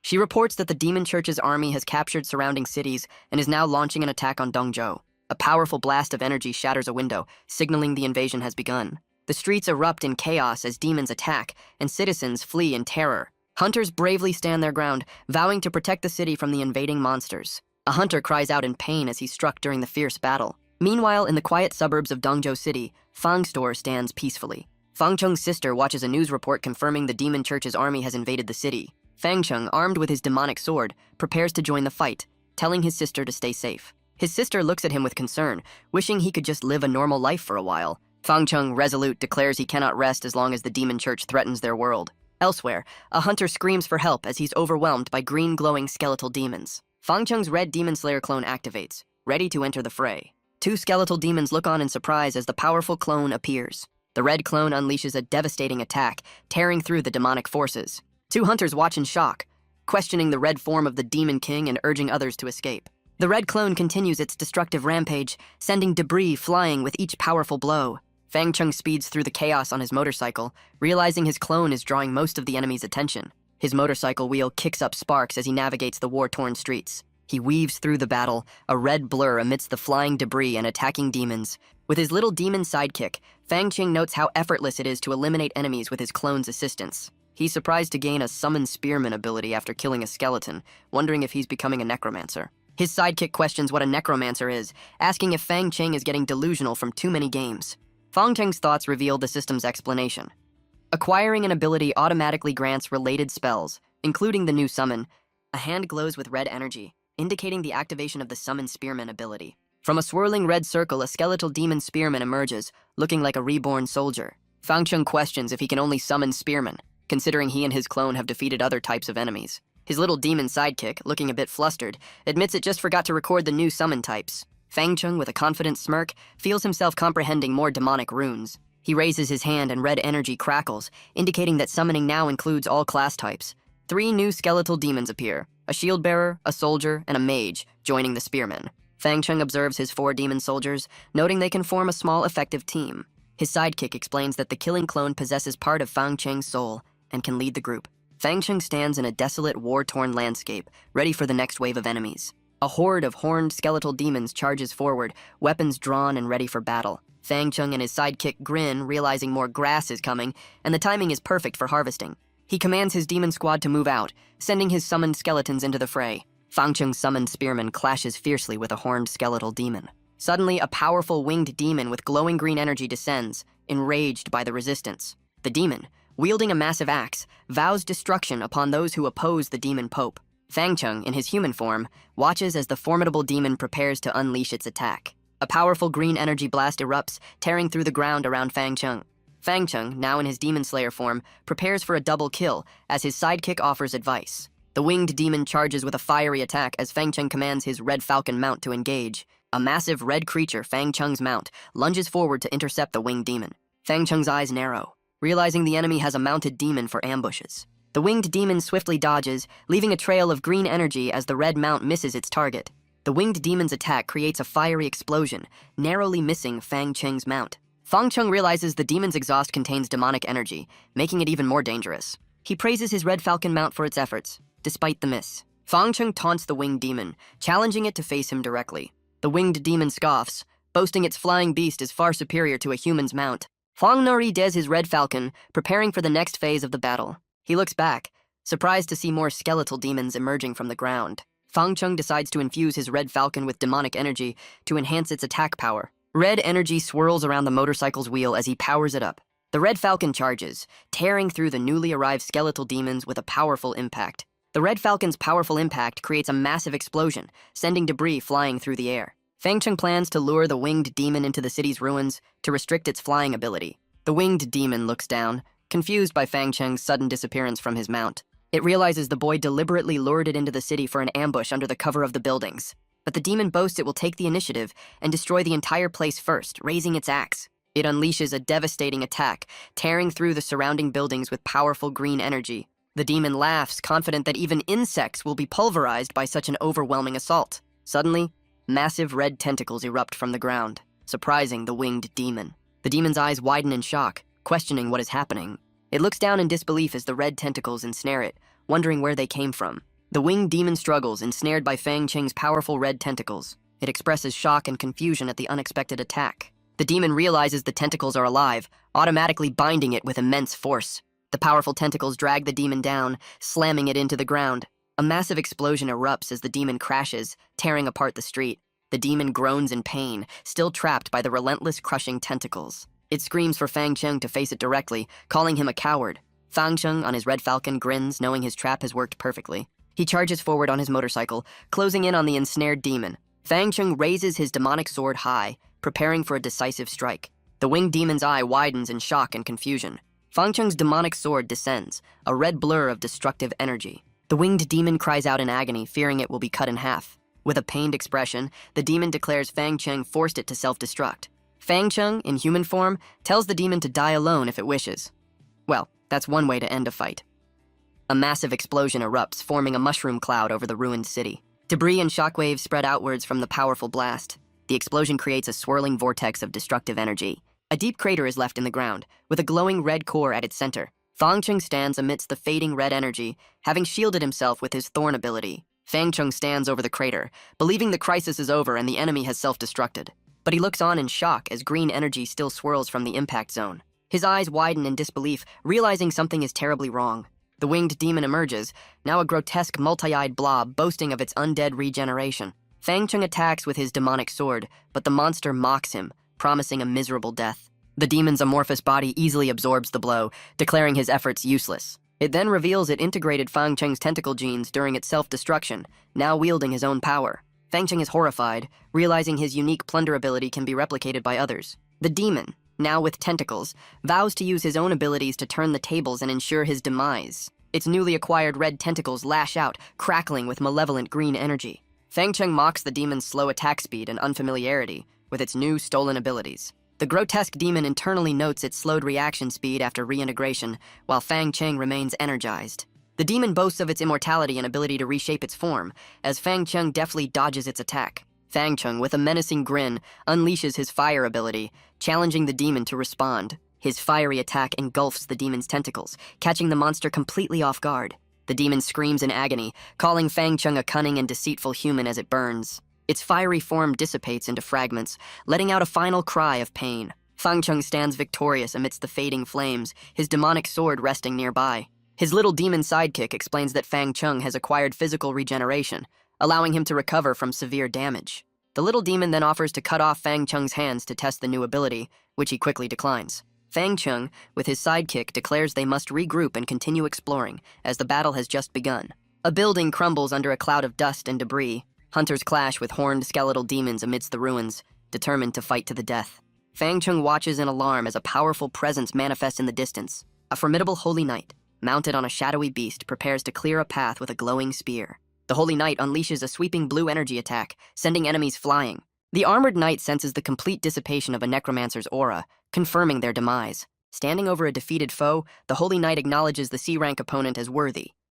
She reports that the demon church's army has captured surrounding cities and is now launching an attack on Dongzhou. A powerful blast of energy shatters a window, signaling the invasion has begun. The streets erupt in chaos as demons attack, and citizens flee in terror. Hunters bravely stand their ground, vowing to protect the city from the invading monsters. A hunter cries out in pain as he's struck during the fierce battle. Meanwhile, in the quiet suburbs of Dongzhou City, Fang's store stands peacefully. Fang Chung's sister watches a news report confirming the demon church's army has invaded the city. Fang Chung, armed with his demonic sword, prepares to join the fight, telling his sister to stay safe. His sister looks at him with concern, wishing he could just live a normal life for a while. Fang Chung, resolute, declares he cannot rest as long as the demon church threatens their world. Elsewhere, a hunter screams for help as he's overwhelmed by green glowing skeletal demons. Fang Chung's red demon slayer clone activates, ready to enter the fray. 2 skeletal demons look on in surprise as the powerful clone appears. The red clone unleashes a devastating attack, tearing through the demonic forces. 2 hunters watch in shock, questioning the red form of the demon king and urging others to escape. The red clone continues its destructive rampage, sending debris flying with each powerful blow. Fang Chung speeds through the chaos on his motorcycle, realizing his clone is drawing most of the enemy's attention. His motorcycle wheel kicks up sparks as he navigates the war-torn streets. He weaves through the battle, a red blur amidst the flying debris and attacking demons. With his little demon sidekick, Fang Chung notes how effortless it is to eliminate enemies with his clone's assistance. He's surprised to gain a summon spearman ability after killing a skeleton, wondering if he's becoming a necromancer. His sidekick questions what a necromancer is, asking if Fang Chung is getting delusional from too many games. Fang Chung's thoughts reveal the system's explanation. Acquiring an ability automatically grants related spells, including the new summon. A hand glows with red energy, indicating the activation of the summon spearman ability. From a swirling red circle, a skeletal demon spearman emerges, looking like a reborn soldier. Fang Chung questions if he can only summon spearmen, considering he and his clone have defeated other types of enemies. His little demon sidekick, looking a bit flustered, admits it just forgot to record the new summon types. Fang Chung, with a confident smirk, feels himself comprehending more demonic runes. He raises his hand and red energy crackles, indicating that summoning now includes all class types. 3 new skeletal demons appear. a shield bearer, a soldier, and a mage, joining the spearmen. Fang Cheng observes his 4 demon soldiers, noting they can form a small, effective team. His sidekick explains that the killing clone possesses part of Fang Cheng's soul and can lead the group. Fang Cheng stands in a desolate, war-torn landscape, ready for the next wave of enemies. A horde of horned skeletal demons charges forward, weapons drawn and ready for battle. Fang Cheng and his sidekick grin, realizing more grass is coming, and the timing is perfect for harvesting. He commands his demon squad to move out, sending his summoned skeletons into the fray. Fang Cheng's summoned spearman clashes fiercely with a horned skeletal demon. Suddenly, a powerful winged demon with glowing green energy descends, enraged by the resistance. The demon, wielding a massive axe, vows destruction upon those who oppose the demon pope. Fang Cheng, in his human form, watches as the formidable demon prepares to unleash its attack. A powerful green energy blast erupts, tearing through the ground around Fang Cheng. Fang Cheng, now in his demon slayer form, prepares for a double kill as his sidekick offers advice. The winged demon charges with a fiery attack as Fang Cheng commands his red falcon mount to engage. A massive red creature, Fang Cheng's mount, lunges forward to intercept the winged demon. Fang Cheng's eyes narrow, realizing the enemy has a mounted demon for ambushes. The winged demon swiftly dodges, leaving a trail of green energy as the red mount misses its target. The winged demon's attack creates a fiery explosion, narrowly missing Fang Cheng's mount. Fang Cheng realizes the demon's exhaust contains demonic energy, making it even more dangerous. He praises his red falcon mount for its efforts, despite the miss. Fang Cheng taunts the winged demon, challenging it to face him directly. The winged demon scoffs, boasting its flying beast is far superior to a human's mount. Fang Nori des his red falcon, preparing for the next phase of the battle. He looks back, surprised to see more skeletal demons emerging from the ground. Fang Cheng decides to infuse his red falcon with demonic energy to enhance its attack power. Red energy swirls around the motorcycle's wheel as he powers it up. The red falcon charges, tearing through the newly arrived skeletal demons with a powerful impact. The red falcon's powerful impact creates a massive explosion, sending debris flying through the air. Fang Cheng plans to lure the winged demon into the city's ruins to restrict its flying ability. The winged demon looks down, confused by Fang Cheng's sudden disappearance from his mount. It realizes the boy deliberately lured it into the city for an ambush under the cover of the buildings. But the demon boasts it will take the initiative and destroy the entire place first, raising its axe. It unleashes a devastating attack, tearing through the surrounding buildings with powerful green energy. The demon laughs, confident that even insects will be pulverized by such an overwhelming assault. Suddenly, massive red tentacles erupt from the ground, surprising the winged demon. The demon's eyes widen in shock, questioning what is happening. It looks down in disbelief as the red tentacles ensnare it, wondering where they came from. The winged demon struggles, ensnared by Fang Cheng's powerful red tentacles. It expresses shock and confusion at the unexpected attack. The demon realizes the tentacles are alive, automatically binding it with immense force. The powerful tentacles drag the demon down, slamming it into the ground. A massive explosion erupts as the demon crashes, tearing apart the street. The demon groans in pain, still trapped by the relentless crushing tentacles. It screams for Fang Cheng to face it directly, calling him a coward. Fang Cheng, on his red falcon, grins, knowing his trap has worked perfectly. He charges forward on his motorcycle, closing in on the ensnared demon. Fang Cheng raises his demonic sword high, preparing for a decisive strike. The winged demon's eye widens in shock and confusion. Fang Cheng's demonic sword descends, a red blur of destructive energy. The winged demon cries out in agony, fearing it will be cut in half. With a pained expression, the demon declares Fang Cheng forced it to self-destruct. Fang Cheng, in human form, tells the demon to die alone if it wishes. Well, that's one way to end a fight. A massive explosion erupts, forming a mushroom cloud over the ruined city. Debris and shockwaves spread outwards from the powerful blast. The explosion creates a swirling vortex of destructive energy. A deep crater is left in the ground, with a glowing red core at its center. Fang Cheng stands amidst the fading red energy, having shielded himself with his thorn ability. Fang Cheng stands over the crater, believing the crisis is over and the enemy has self-destructed. But he looks on in shock as green energy still swirls from the impact zone. His eyes widen in disbelief, realizing something is terribly wrong. The winged demon emerges, now a grotesque multi-eyed blob boasting of its undead regeneration. Fang Cheng attacks with his demonic sword, but the monster mocks him, promising a miserable death. The demon's amorphous body easily absorbs the blow, declaring his efforts useless. It then reveals it integrated Fang Cheng's tentacle genes during its self-destruction, now wielding his own power. Fang Cheng is horrified, realizing his unique plunder ability can be replicated by others. The demon, now with tentacles, vows to use his own abilities to turn the tables and ensure his demise. Its newly acquired red tentacles lash out, crackling with malevolent green energy. Fang Cheng mocks the demon's slow attack speed and unfamiliarity with its new stolen abilities. The grotesque demon internally notes its slowed reaction speed after reintegration, while Fang Cheng remains energized. The demon boasts of its immortality and ability to reshape its form, as Fang Cheng deftly dodges its attack. Fang Cheng, with a menacing grin, unleashes his fire ability, challenging the demon to respond. His fiery attack engulfs the demon's tentacles, catching the monster completely off guard. The demon screams in agony, calling Fang Cheng a cunning and deceitful human as it burns. Its fiery form dissipates into fragments, letting out a final cry of pain. Fang Cheng stands victorious amidst the fading flames, his demonic sword resting nearby. His little demon sidekick explains that Fang Cheng has acquired physical regeneration, allowing him to recover from severe damage. The little demon then offers to cut off Fang Cheng's hands to test the new ability, which he quickly declines. Fang Cheng, with his sidekick, declares they must regroup and continue exploring, as the battle has just begun. A building crumbles under a cloud of dust and debris. Hunters clash with horned skeletal demons amidst the ruins, determined to fight to the death. Fang Cheng watches in alarm as a powerful presence manifests in the distance. A formidable holy knight, mounted on a shadowy beast, prepares to clear a path with a glowing spear. The holy knight unleashes a sweeping blue energy attack, sending enemies flying. The armored knight senses the complete dissipation of a necromancer's aura, confirming their demise. Standing over a defeated foe, the holy knight acknowledges the C-rank opponent as worthy.